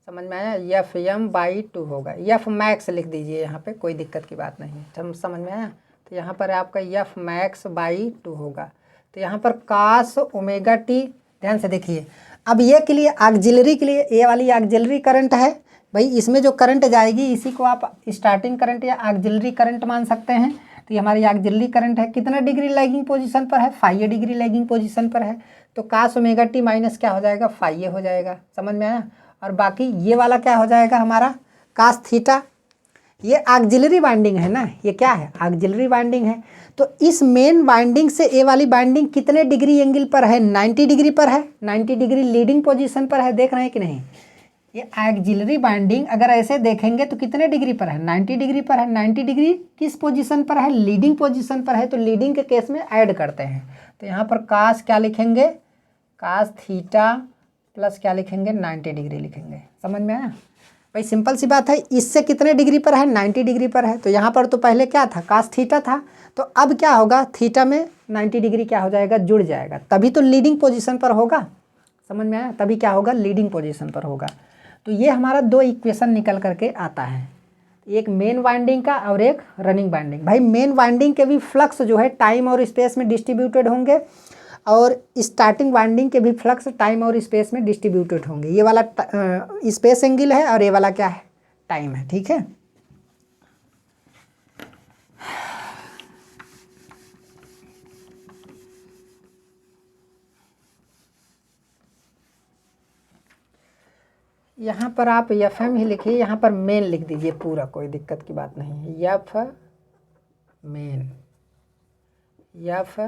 समझ में आया। एफ एम बाई 2 होगा, एफ मैक्स लिख दीजिए यहाँ पे, कोई दिक्कत की बात नहीं है, समझ में आया। तो यहाँ पर आपका एफ मैक्स बाई 2 होगा। तो यहाँ पर कास ओमेगा टी, ध्यान से देखिए। अब ये के लिए ऑक्सिलरी के लिए ये वाली ऑक्सिलरी करंट है भाई, इसमें जो करंट जाएगी इसी को आप स्टार्टिंग करंट या ऑक्सिलरी करंट मान सकते हैं। तो ये हमारी ऑक्सिलरी करंट है, कितना डिग्री लैगिंग पोजीशन पर है, 5 डिग्री लैगिंग पोजीशन पर है। तो कास ओमेगा टी माइनस क्या हो जाएगा, 5 हो जाएगा, समझ में आया। और बाकी ये वाला क्या हो जाएगा हमारा कास थीटा, ये ऑक्सिलरी बाइंडिंग है ना, ये क्या है ऑक्सिलरी बाइंडिंग है। तो इस मेन बाइंडिंग से ए वाली बाइंडिंग कितने डिग्री एंगल पर है, 90 डिग्री पर है, 90 डिग्री लीडिंग पोजीशन पर है, देख रहे हैं कि नहीं। ये ऑक्सिलरी बाइंडिंग अगर ऐसे देखेंगे तो कितने डिग्री पर है, 90 डिग्री पर है। 90 डिग्री किस पोजीशन पर है, लीडिंग पोजीशन पर है। तो लीडिंग के केस में ऐड करते हैं, तो यहाँ पर कास क्या लिखेंगे, कास थीटा प्लस क्या लिखेंगे, 90 डिग्री लिखेंगे, समझ में आया भाई। सिंपल सी बात है, इससे कितने डिग्री पर है, 90 डिग्री पर है। तो यहाँ पर तो पहले क्या था, कास थीटा था, तो अब क्या होगा, थीटा में 90 डिग्री क्या हो जाएगा, जुड़ जाएगा, तभी तो लीडिंग पोजीशन पर होगा, समझ में आया। तभी क्या होगा, लीडिंग पोजीशन पर होगा। तो ये हमारा 2 इक्वेशन निकल करके आता है, एक मेन वाइंडिंग का और एक रनिंग वाइंडिंग। भाई मेन वाइंडिंग के भी फ्लक्स जो है टाइम और स्पेस में डिस्ट्रीब्यूटेड होंगे, और स्टार्टिंग वाइंडिंग के भी फ्लक्स टाइम और स्पेस में डिस्ट्रीब्यूटेड होंगे। ये वाला स्पेस एंगल है और ये वाला क्या है, टाइम है, ठीक है। यहाँ पर आप एफ एम ही लिखिए, यहाँ पर मेन लिख दीजिए पूरा, कोई दिक्कत की बात नहीं है। F main, F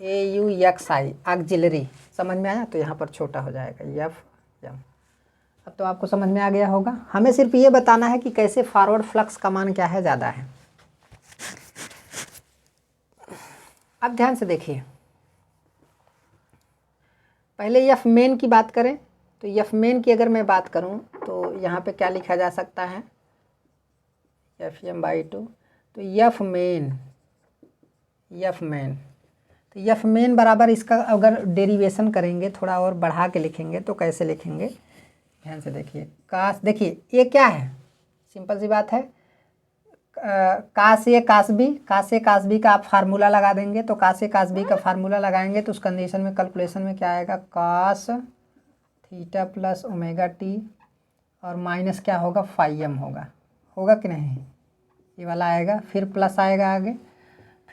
A you x I auxiliary, समझ में आया। तो यहाँ पर छोटा हो जाएगा एफ एम। अब तो आपको समझ में आ गया होगा। हमें सिर्फ ये बताना है कि कैसे फॉरवर्ड फ्लक्स का मान क्या है, ज़्यादा है। अब ध्यान से देखिए, पहले एफ मेन की बात करें। तो एफ मेन की अगर मैं बात करूं तो यहाँ पे क्या लिखा जा सकता है, एफ एम बाई 2। तो एफ मेन, तो एफ मेन बराबर इसका अगर डेरिवेशन करेंगे, थोड़ा और बढ़ा के लिखेंगे तो कैसे लिखेंगे, ध्यान से देखिए। कास, देखिए ये क्या है, सिंपल सी बात है, कास ए कास बी, कास ए कास बी का आप फार्मूला लगा देंगे। तो कास ए कास बी का फार्मूला लगाएंगे तो उस कंडीशन में कैलकुलेशन में क्या आएगा, cos theta plus omega T और माइनस क्या होगा, 5m होगा कि नहीं, ये वाला आएगा। फिर प्लस आएगा आगे,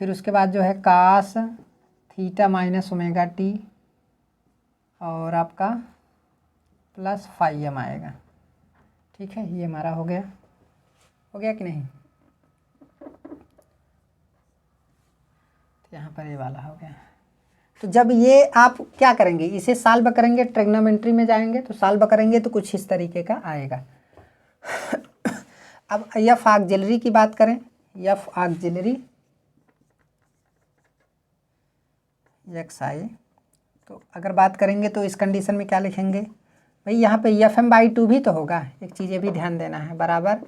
फिर उसके बाद जो है cos theta minus omega T और आपका प्लस 5m आएगा, ठीक है। ये हमारा हो गया कि नहीं। तो यहाँ पर ये वाला हो गया। तो जब ये आप क्या करेंगे, इसे सॉल्व करेंगे, ट्रिग्नोमेट्री में जाएंगे तो सॉल्व करेंगे तो कुछ इस तरीके का आएगा। अब एफ ऑक्सिलरी की बात करें, एफ ऑक्सिलरी एक्स आई, तो अगर बात करेंगे तो इस कंडीशन में क्या लिखेंगे भाई, यहाँ पे एफ एम बाई 2 भी तो होगा, एक चीज़ ये भी ध्यान देना है, बराबर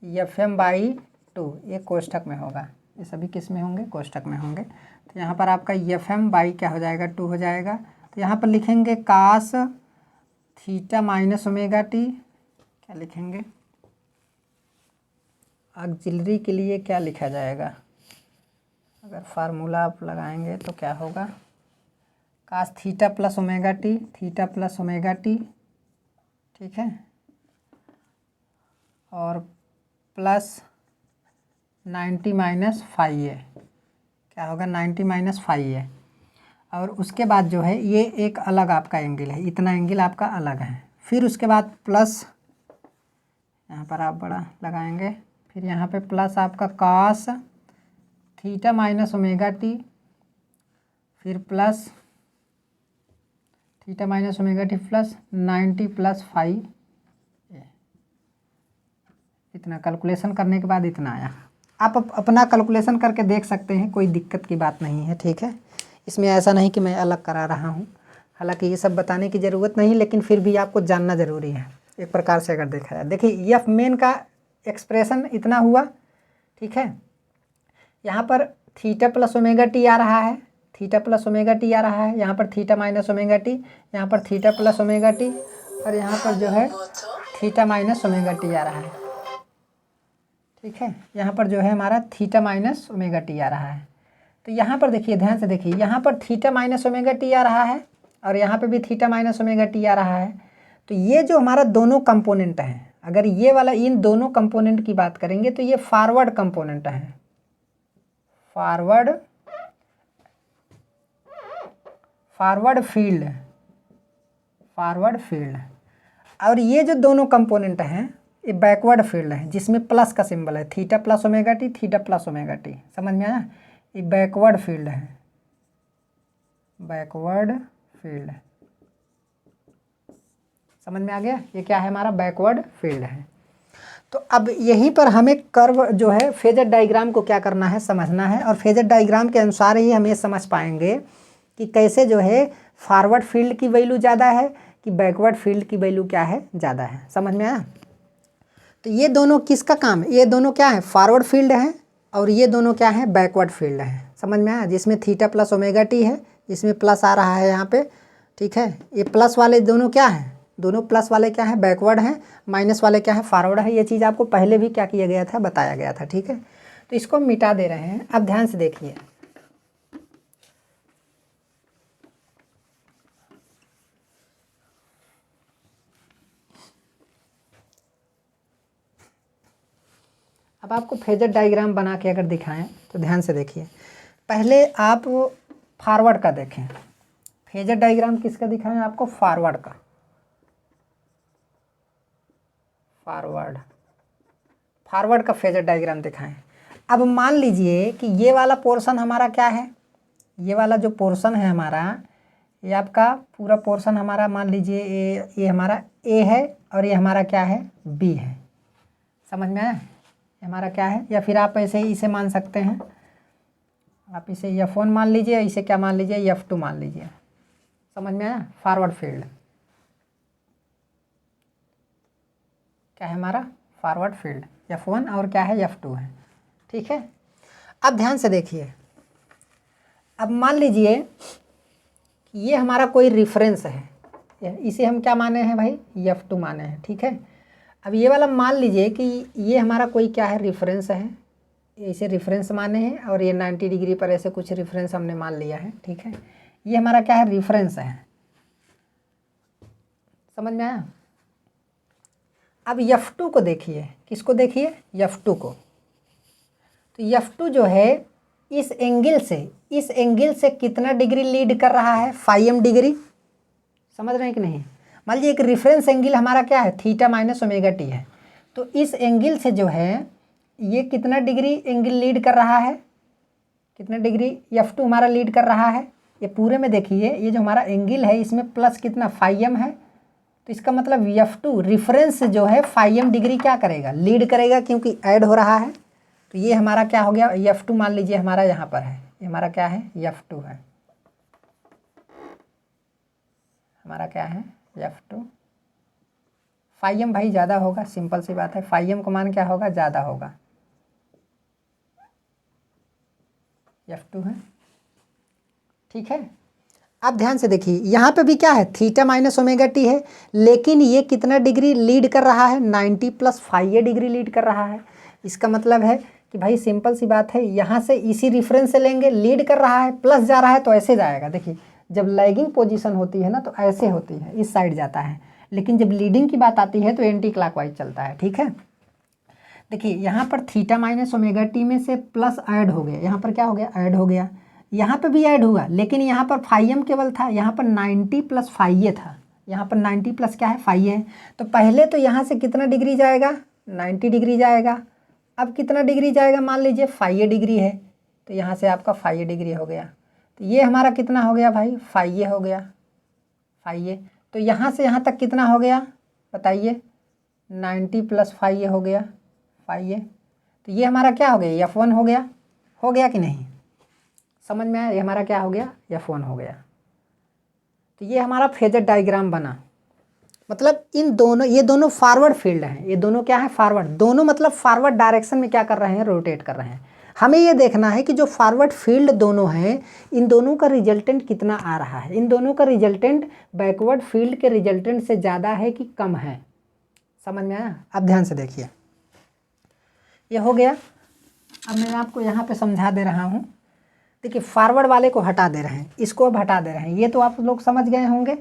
एफ एम बाई 2, ये कोष्ठक में होगा, ये सभी किस में होंगे, कोष्ठक में होंगे। तो यहाँ पर आपका एफ एम बाई क्या हो जाएगा, 2 हो जाएगा। तो यहाँ पर लिखेंगे cos theta minus omega T, क्या लिखेंगे, ऑक्सिलरी के लिए क्या लिखा जाएगा, अगर फार्मूला आप लगाएंगे तो क्या होगा, cos theta plus omega T, theta plus omega T, ठीक है, और प्लस 90 माइनस 5a, क्या होगा 90 माइनस 5a। और उसके बाद जो है ये एक अलग आपका एंगल है, इतना एंगल आपका अलग है। फिर उसके बाद प्लस, यहाँ पर आप बड़ा लगाएंगे, फिर यहाँ पे प्लस आपका cos theta minus omega t, फिर plus theta minus omega t plus 90 plus 5, इतना कैलकुलेशन करने के बाद इतना आया। आप अपना कैलकुलेशन करके देख सकते हैं, कोई दिक्कत की बात नहीं है, ठीक है। इसमें ऐसा नहीं कि मैं अलग करा रहा हूँ, हालांकि ये सब बताने की ज़रूरत नहीं, लेकिन फिर भी आपको जानना ज़रूरी है एक प्रकार से अगर देखा जाए। देखिए एफ मेन का एक्सप्रेशन इतना हुआ, ठीक है। यहाँ पर थीटा प्लस ओमेगा टी आ रहा है, थीटा प्लस ओमेगा टी आ रहा है, यहाँ पर थीटा माइनस ओमेगा टी, यहाँ पर थीटा प्लस ओमेगा टी, और यहाँ पर जो है थीटा माइनस ओमेगा टी आ रहा है, ठीक है। यहाँ पर जो है हमारा थीटा माइनस ओमेगा टी आ रहा है। तो यहाँ पर देखिए, ध्यान से देखिए, यहाँ पर थीटा माइनस ओमेगा टी आ रहा है और यहाँ पे भी थीटा माइनस ओमेगा टी आ रहा है। तो ये जो हमारा दोनों कंपोनेंट हैं, अगर ये वाला इन दोनों कंपोनेंट की बात करेंगे तो ये फॉरवर्ड कंपोनेंट है, फॉरवर्ड फील्ड। और ये जो दोनों कंपोनेंट हैं ये बैकवर्ड फील्ड है, जिसमें प्लस का सिंबल है, theta plus omega T, theta plus omega T. समझ में आया? ये बैकवर्ड फील्ड है, बैकवर्ड फील्ड। समझ में आ गया? ये क्या है? हमारा बैकवर्ड फील्ड है। तो अब यहीं पर हमें कर्व जो है फेजर डायग्राम को क्या करना है, समझना है। और फेजर डायग्राम के अनुसार ही हम ये समझ पाएंगे कि कैसे जो है फॉरवर्ड फील्ड की वैल्यू ज़्यादा है कि बैकवर्ड फील्ड की वैल्यू क्या है, ज़्यादा है। समझ में आया? तो ये दोनों किसका काम है? ये दोनों क्या है? फॉरवर्ड फील्ड है और ये दोनों क्या है? बैकवर्ड फील्ड है। समझ में आया? जिसमें थीटा प्लस ओमेगा टी है, जिसमें प्लस आ रहा है यहाँ पे, ठीक है। ये प्लस वाले दोनों क्या हैं? दोनों प्लस वाले क्या है? बैकवर्ड हैं। माइनस वाले क्या है? फॉरवर्ड है। ये चीज़ आपको पहले भी क्या किया गया था? बताया गया था, ठीक है। तो इसको हम मिटा दे रहे हैं। अब ध्यान से देखिए, अब आपको फेजर डायग्राम बना के अगर दिखाएं तो ध्यान से देखिए। पहले आप फॉरवर्ड का देखें। फेजर डायग्राम किसका दिखाएं आपको? फॉरवर्ड का। फॉरवर्ड का फेजर डायग्राम दिखाएं। अब मान लीजिए कि ये वाला पोर्शन हमारा क्या है? ये वाला जो पोर्शन है हमारा, ये आपका पूरा पोर्शन हमारा, मान लीजिए ये हमारा ए है और ये हमारा क्या है? बी है। समझ में आया? हमारा क्या है? या फिर आप ऐसे ही इसे मान सकते हैं, आप इसे F1 मान लीजिए, इसे क्या मान लीजिए? F2 मान लीजिए। समझ में आया? फॉरवर्ड फील्ड क्या है हमारा? फॉरवर्ड फील्ड F1 और क्या है? F2 है, ठीक है। अब ध्यान से देखिए, अब मान लीजिए कि ये हमारा कोई रेफरेंस है, इसे हम क्या माने हैं भाई? F2 माने हैं, ठीक है। अब ये वाला मान लीजिए कि ये हमारा कोई क्या है? रेफरेंस है, इसे रेफरेंस माने हैं और ये 90 डिग्री पर ऐसे कुछ रेफरेंस हमने मान लिया है, ठीक है। ये हमारा क्या है? रेफरेंस है। समझ में आया? अब F2 को देखिए, किसको देखिए? F2 को। तो F2 जो है इस एंगल से कितना डिग्री लीड कर रहा है? 5m degree. समझ रहे हैं कि नहीं? मान लीजिए एक रेफरेंस एंगल हमारा क्या है? थीटा माइनस ओमेगा टी है। तो इस एंगल से जो है ये कितना डिग्री एंगल लीड कर रहा है? कितना डिग्री F2 हमारा लीड कर रहा है? ये पूरे में देखिए, ये जो हमारा एंगल है इसमें प्लस कितना? 5m है। तो इसका मतलब F2 रेफरेंस जो है 5m डिग्री क्या करेगा? लीड करेगा, क्योंकि ऐड हो रहा है। तो ये हमारा क्या हो गया? F2 मान लीजिए हमारा यहाँ पर है, ये हमारा क्या है? F2 है। हमारा क्या है? F2। 5m भाई ज़्यादा होगा, सिंपल सी बात है। 5m को मान क्या होगा? ज़्यादा होगा। F2 है, ठीक है। अब ध्यान से देखिए, यहाँ पे भी क्या है? थीटा माइनस ओमेगा टी है, लेकिन ये कितना डिग्री लीड कर रहा है? 90 + 5 डिग्री लीड कर रहा है। इसका मतलब है कि भाई सिंपल सी बात है, यहाँ से इसी रेफरेंस से लेंगे, लीड कर रहा है, प्लस जा रहा है तो ऐसे जाएगा। देखिए जब लैगिंग पोजीशन होती है ना तो ऐसे होती है, इस साइड जाता है, लेकिन जब लीडिंग की बात आती है तो एंटी क्लॉकवाइज चलता है, ठीक है। देखिए यहाँ पर थीटा माइनस ओमेगा टी में से प्लस ऐड हो गया, यहाँ पर क्या हो गया? ऐड हो गया। यहाँ पे भी ऐड हुआ, लेकिन यहाँ पर 5m केवल था, यहाँ पर 90 + 5 था। यहाँ पर 90 प्लस क्या है? 5 है। तो पहले तो यहाँ से कितना डिग्री जाएगा? 90 डिग्री जाएगा। अब कितना डिग्री जाएगा? मान लीजिए 5 डिग्री है, तो यहाँ से आपका 5 डिग्री हो गया। तो ये हमारा कितना हो गया भाई? 5 हो गया, 5। तो यहाँ से यहाँ तक कितना हो गया बताइए? 90 + 5 हो गया, 5। तो ये हमारा क्या हो गया? F1 हो गया कि नहीं? समझ में आया? ये हमारा क्या हो गया? F1 हो गया। तो ये हमारा फेजर डायग्राम बना। मतलब ये दोनों फॉरवर्ड फील्ड हैं। ये दोनों क्या है? फॉरवर्ड। दोनों मतलब फॉरवर्ड डायरेक्शन में क्या कर रहे हैं? रोटेट कर रहे हैं। हमें ये देखना है कि जो फॉरवर्ड फील्ड दोनों हैं, इन दोनों का रिजल्टेंट कितना आ रहा है। इन दोनों का रिजल्टेंट बैकवर्ड फील्ड के रिजल्टेंट से ज़्यादा है कि कम है? समझ में आया? अब ध्यान से देखिए, ये हो गया। अब मैं आपको यहाँ पे समझा दे रहा हूँ। देखिए फॉरवर्ड वाले को हटा दे रहे हैं, इसको अब हटा दे रहे हैं, ये तो आप लोग समझ गए होंगे।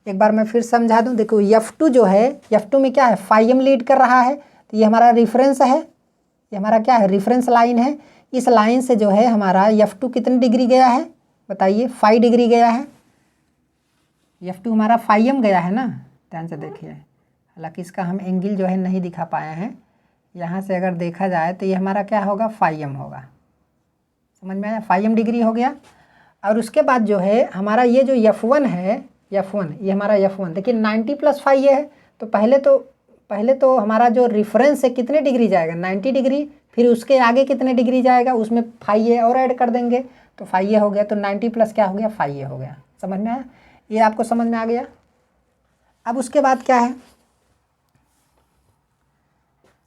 एक बार मैं फिर समझा दूँ। देखो F2 जो है, F2 में क्या है, फाइम लीड कर रहा है, तो ये हमारा रेफरेंस है, ये हमारा क्या है, रेफरेंस लाइन है। इस लाइन से जो है हमारा F2 कितनी डिग्री गया है बताइए, 5 डिग्री गया है। F2 हमारा फाइम गया है ना, ध्यान से देखिए। हालांकि इसका हम एंगल जो है नहीं दिखा पाए हैं, यहाँ से अगर देखा जाए तो ये हमारा क्या होगा, फाइम होगा। समझ में आया? फाइम डिग्री हो गया। और उसके बाद जो है हमारा ये जो F1 है, F1 ये हमारा F1 देखिए 90 + 5 ये है। तो पहले तो हमारा जो रेफरेंस है कितने डिग्री जाएगा, 90 डिग्री। फिर उसके आगे कितने डिग्री जाएगा, उसमें 5 ये और ऐड कर देंगे, तो 5 ये हो गया। तो 90 प्लस क्या हो गया, 5 ये हो गया। समझ में आया? ये आपको समझ में आ गया। अब उसके बाद क्या है,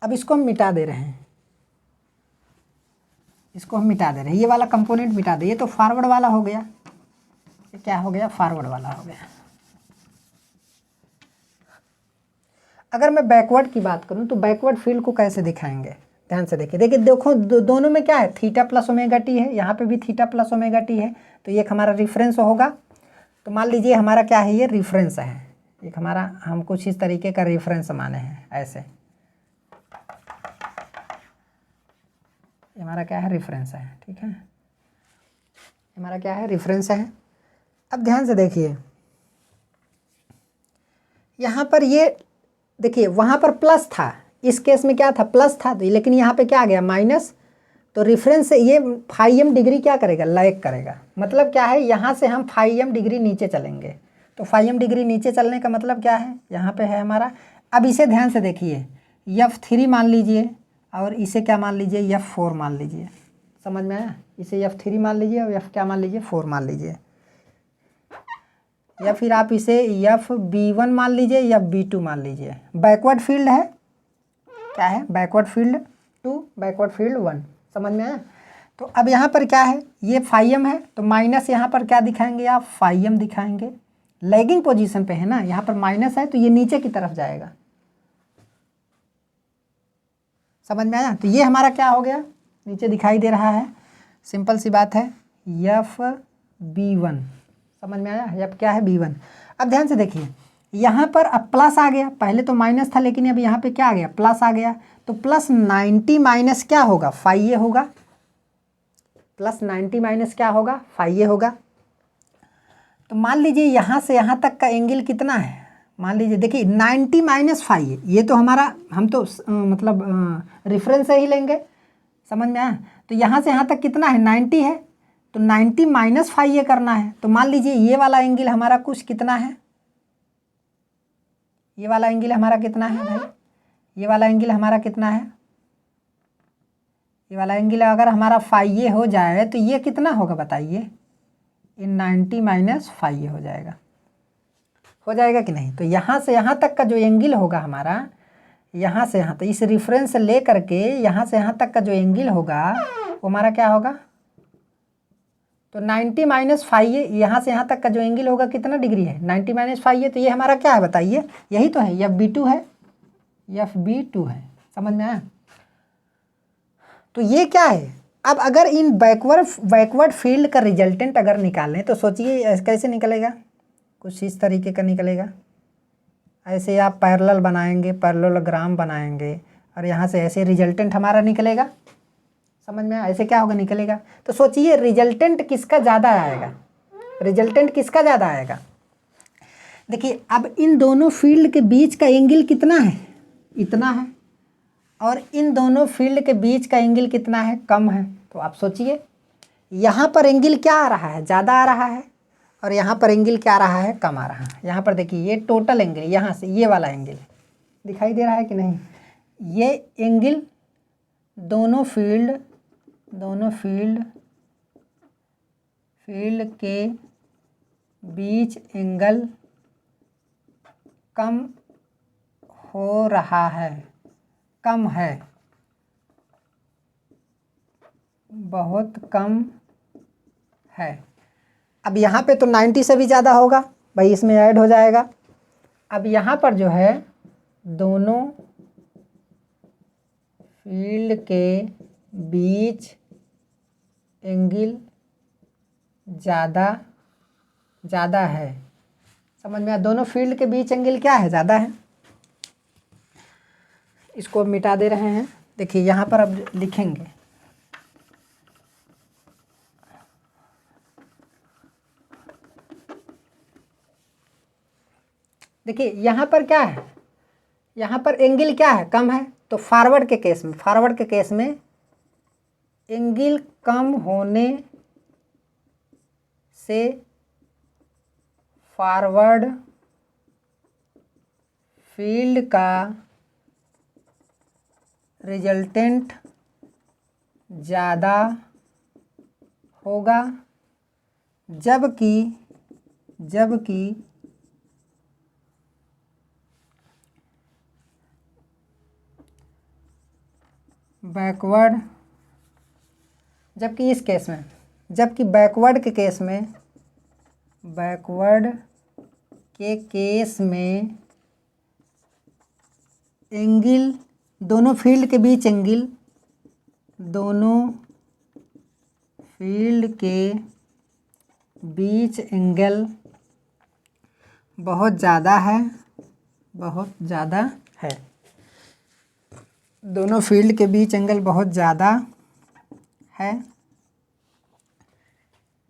अब इसको हम मिटा दे रहे हैं, इसको हम मिटा दे रहे हैं, ये वाला कंपोनेंट मिटा दे। ये तो फॉरवर्ड वाला हो गया, ये क्या हो गया, फॉरवर्ड वाला हो गया। अगर मैं बैकवर्ड की बात करूं तो बैकवर्ड फील्ड को कैसे दिखाएंगे, ध्यान से देखिए। देखिए देखो दोनों में क्या है, थीटा प्लस ओमेगा टी है, यहाँ पे भी थीटा प्लस ओमेगा टी है। तो ये एक हमारा रेफरेंस होगा। तो मान लीजिए हमारा क्या है, ये रेफरेंस है, एक हमारा, हम कुछ इस तरीके का रेफरेंस माने हैं ऐसे। हमारा क्या है, रेफरेंस है, ठीक है, हमारा क्या है, रेफरेंस है। अब ध्यान से देखिए, यहाँ पर ये देखिए, वहाँ पर प्लस था, इस केस में क्या था, प्लस था, तो लेकिन यहाँ पे क्या आ गया, माइनस। तो रेफरेंस से ये फाइम डिग्री क्या करेगा, लैग करेगा। मतलब क्या है, यहाँ से हम फाइम डिग्री नीचे चलेंगे। तो फाइम डिग्री नीचे चलने का मतलब क्या है, यहाँ पे है हमारा। अब इसे ध्यान से देखिए, F3 मान लीजिए और इसे क्या मान लीजिए, F4 मान लीजिए। समझ में आया? इसे F3 मान लीजिए और F क्या मान लीजिए, 4 मान लीजिए। या फिर आप इसे FB1 मान लीजिए या B2 मान लीजिए। बैकवर्ड फील्ड है, क्या है, बैकवर्ड फील्ड 2, बैकवर्ड फील्ड 1। समझ में आया? तो अब यहाँ पर क्या है, ये फाइम है, तो माइनस यहाँ पर क्या दिखाएंगे आप, फाइम दिखाएंगे। लैगिंग पोजीशन पे है ना, यहाँ पर माइनस है, तो ये नीचे की तरफ जाएगा। समझ में आया? तो ये हमारा क्या हो गया, नीचे दिखाई दे रहा है। सिंपल सी बात है, FB1। समझ में आया? F क्या है, B1। अब ध्यान से देखिए, यहाँ पर अब प्लस आ गया, पहले तो माइनस था, लेकिन अब यहाँ पे क्या आ गया, प्लस आ गया। तो प्लस 90 माइनस क्या होगा, 5 ये होगा। प्लस 90 माइनस क्या होगा, 5 ये होगा। तो मान लीजिए यहाँ से यहाँ तक का एंगल कितना है, मान लीजिए देखिए 90 माइनस 5, ये तो हमारा, हम तो मतलब रेफरेंस से ही लेंगे। समझ में आया? तो यहाँ से यहाँ तक कितना है, 90 है, तो 90 माइनस 5 ये करना है। तो मान लीजिए ये वाला एंगल हमारा कुछ कितना है, ये वाला एंगल हमारा कितना है भाई, ये वाला एंगल हमारा कितना है, ये वाला एंगल अगर हमारा 5 ये हो जाए तो ये कितना होगा बताइए, ये 90 माइनस 5 ये हो जाएगा कि नहीं। तो यहाँ से यहाँ तक का जो एंगल होगा हमारा, यहाँ से यहाँ, तो इस रेफरेंस से ले करके यहाँ से यहाँ तक का जो एंगल होगा वो हमारा क्या होगा, तो 90 माइनस 5 ये, यहाँ से यहाँ तक का जो एंगल होगा कितना डिग्री है, 90 माइनस 5 ये। तो ये हमारा क्या है बताइए, यही तो है, FB2 है, FB2 है। समझ में आया? तो ये क्या है। अब अगर इन बैकवर्ड फील्ड का रिजल्टेंट अगर निकालें तो सोचिए कैसे निकलेगा, कुछ इस तरीके का निकलेगा। ऐसे आप पैरेलल बनाएंगे, पैरेललोग्राम बनाएंगे और यहाँ से ऐसे रिजल्टेंट हमारा निकलेगा। समझ में आया? ऐसे क्या होगा, निकलेगा। तो सोचिए रिजल्टेंट किसका ज़्यादा आएगा, रिजल्टेंट किसका ज़्यादा आएगा। देखिए अब इन दोनों फील्ड के बीच का एंगल कितना है, इतना है, और इन दोनों फील्ड के बीच का एंगल कितना है, कम है। तो आप सोचिए यहाँ पर एंगल क्या आ रहा है, ज़्यादा आ रहा है, और यहाँ पर एंगल क्या आ रहा है, कम आ रहा है। यहाँ पर देखिए ये टोटल एंगल, यहाँ से ये वाला एंगल दिखाई दे रहा है कि नहीं, ये एंगल दोनों फील्ड के बीच एंगल कम हो रहा है, कम है, बहुत कम है। अब यहाँ पे तो 90 से भी ज़्यादा होगा भाई, इसमें ऐड हो जाएगा। अब यहाँ पर जो है दोनों फील्ड के बीच एंगल ज़्यादा है। समझ में आया? दोनों फील्ड के बीच एंगल क्या है? ज़्यादा है। इसको मिटा दे रहे हैं। देखिए यहाँ पर अब लिखेंगे, देखिए यहाँ पर क्या है, यहाँ पर एंगल क्या है? कम है। तो फॉरवर्ड के केस में एंगल कम होने से फॉरवर्ड फील्ड का रिजल्टेंट ज़्यादा होगा, जबकि बैकवर्ड इस केस में, जबकि बैकवर्ड के केस में एंगल, दोनों फील्ड के बीच एंगल बहुत ज़्यादा है। दोनों फील्ड के बीच एंगल बहुत ज़्यादा है,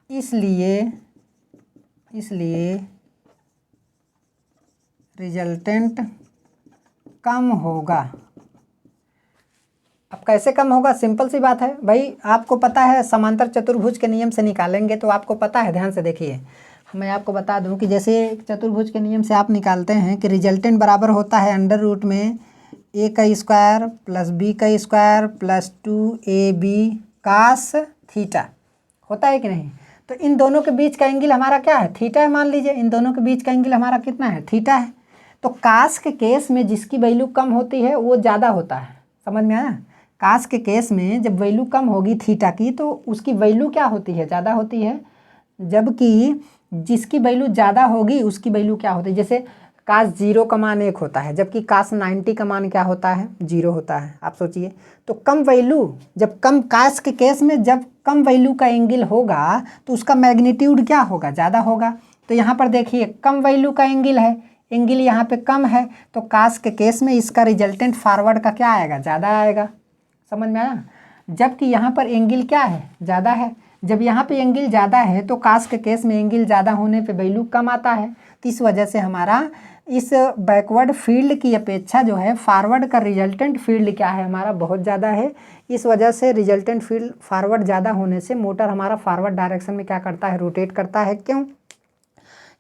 इसलिए रिजल्टेंट कम होगा। अब कैसे कम होगा? सिंपल सी बात है भाई, आपको पता है समांतर चतुर्भुज के नियम से निकालेंगे तो आपको पता है। ध्यान से देखिए, मैं आपको बता दूं कि जैसे चतुर्भुज के नियम से आप निकालते हैं कि रिजल्टेंट बराबर होता है अंडर रूट में a का स्क्वायर प्लस b का square plus 2ab cos theta, होता है कि नहीं? तो इन दोनों के बीच का एंगल हमारा क्या है? थीटा है। मान लीजिए इन दोनों के बीच का एंगल हमारा कितना है? थीटा है। तो कास के केस में जिसकी वैल्यू कम होती है वो ज़्यादा होता है। समझ में आया? कास के केस में जब वैल्यू कम होगी थीटा की तो उसकी वैल्यू क्या होती है? ज़्यादा होती है। जबकि जिसकी वैल्यू ज़्यादा होगी उसकी वैल्यू क्या होती है? जैसे कास 0 का मान 1 होता है, जबकि कास 90 का मान क्या होता है? 0 होता है। आप सोचिए, तो कम वैल्यू, जब कम कास के केस में जब कम वैल्यू का एंगल होगा तो उसका मैग्नीट्यूड क्या होगा? ज़्यादा होगा। तो यहाँ पर देखिए कम वैल्यू का एंगल है, एंगल यहाँ पे कम है, तो कास के केस में इसका रिजल्टेंट फॉरवर्ड का क्या आएगा? ज़्यादा आएगा। समझ में आया? जबकि यहाँ पर एंगल क्या है? ज़्यादा है। जब यहाँ पे एंगल ज़्यादा है तो कास के केस में एंगल ज़्यादा होने पे वैल्यू कम आता है। तो इस वजह से हमारा इस बैकवर्ड फील्ड की अपेक्षा जो है फॉरवर्ड का रिजल्टेंट फील्ड क्या है? हमारा बहुत ज़्यादा है। इस वजह से रिजल्टेंट फील्ड फॉरवर्ड ज़्यादा होने से मोटर हमारा फॉरवर्ड डायरेक्शन में क्या करता है? रोटेट करता है। क्यों?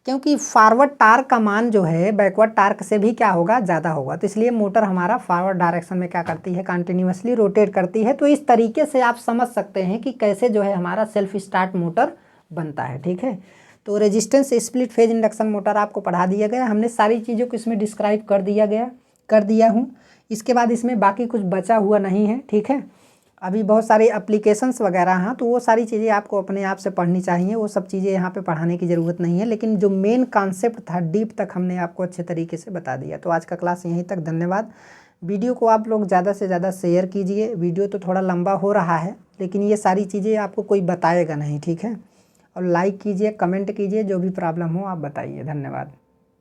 क्योंकि फॉरवर्ड टार्क का मान जो है बैकवर्ड टार्क से भी क्या होगा? ज़्यादा होगा। तो इसलिए मोटर हमारा फॉरवर्ड डायरेक्शन में क्या करती है? कंटिन्यूअसली रोटेट करती है। तो इस तरीके से आप समझ सकते हैं कि कैसे जो है हमारा सेल्फ स्टार्ट मोटर बनता है। ठीक है, तो resistance split phase induction motor आपको पढ़ा दिया गया। हमने सारी चीज़ों को इसमें डिस्क्राइब कर दिया हूँ। इसके बाद इसमें बाकी कुछ बचा हुआ नहीं है। ठीक है, अभी बहुत सारे एप्लीकेशंस वगैरह हैं, तो वो सारी चीज़ें आपको अपने आप से पढ़नी चाहिए। वो सब चीज़ें यहाँ पे पढ़ाने की ज़रूरत नहीं है, लेकिन जो मेन कॉन्सेप्ट था डीप तक हमने आपको अच्छे तरीके से बता दिया। तो आज का क्लास यहीं तक। धन्यवाद। वीडियो को आप लोग ज़्यादा से ज़्यादा शेयर कीजिए। वीडियो तो थोड़ा लंबा हो रहा है, लेकिन ये सारी चीज़ें आपको कोई बताएगा नहीं। ठीक है, और लाइक कीजिए, कमेंट कीजिए, जो भी प्रॉब्लम हो आप बताइए। धन्यवाद।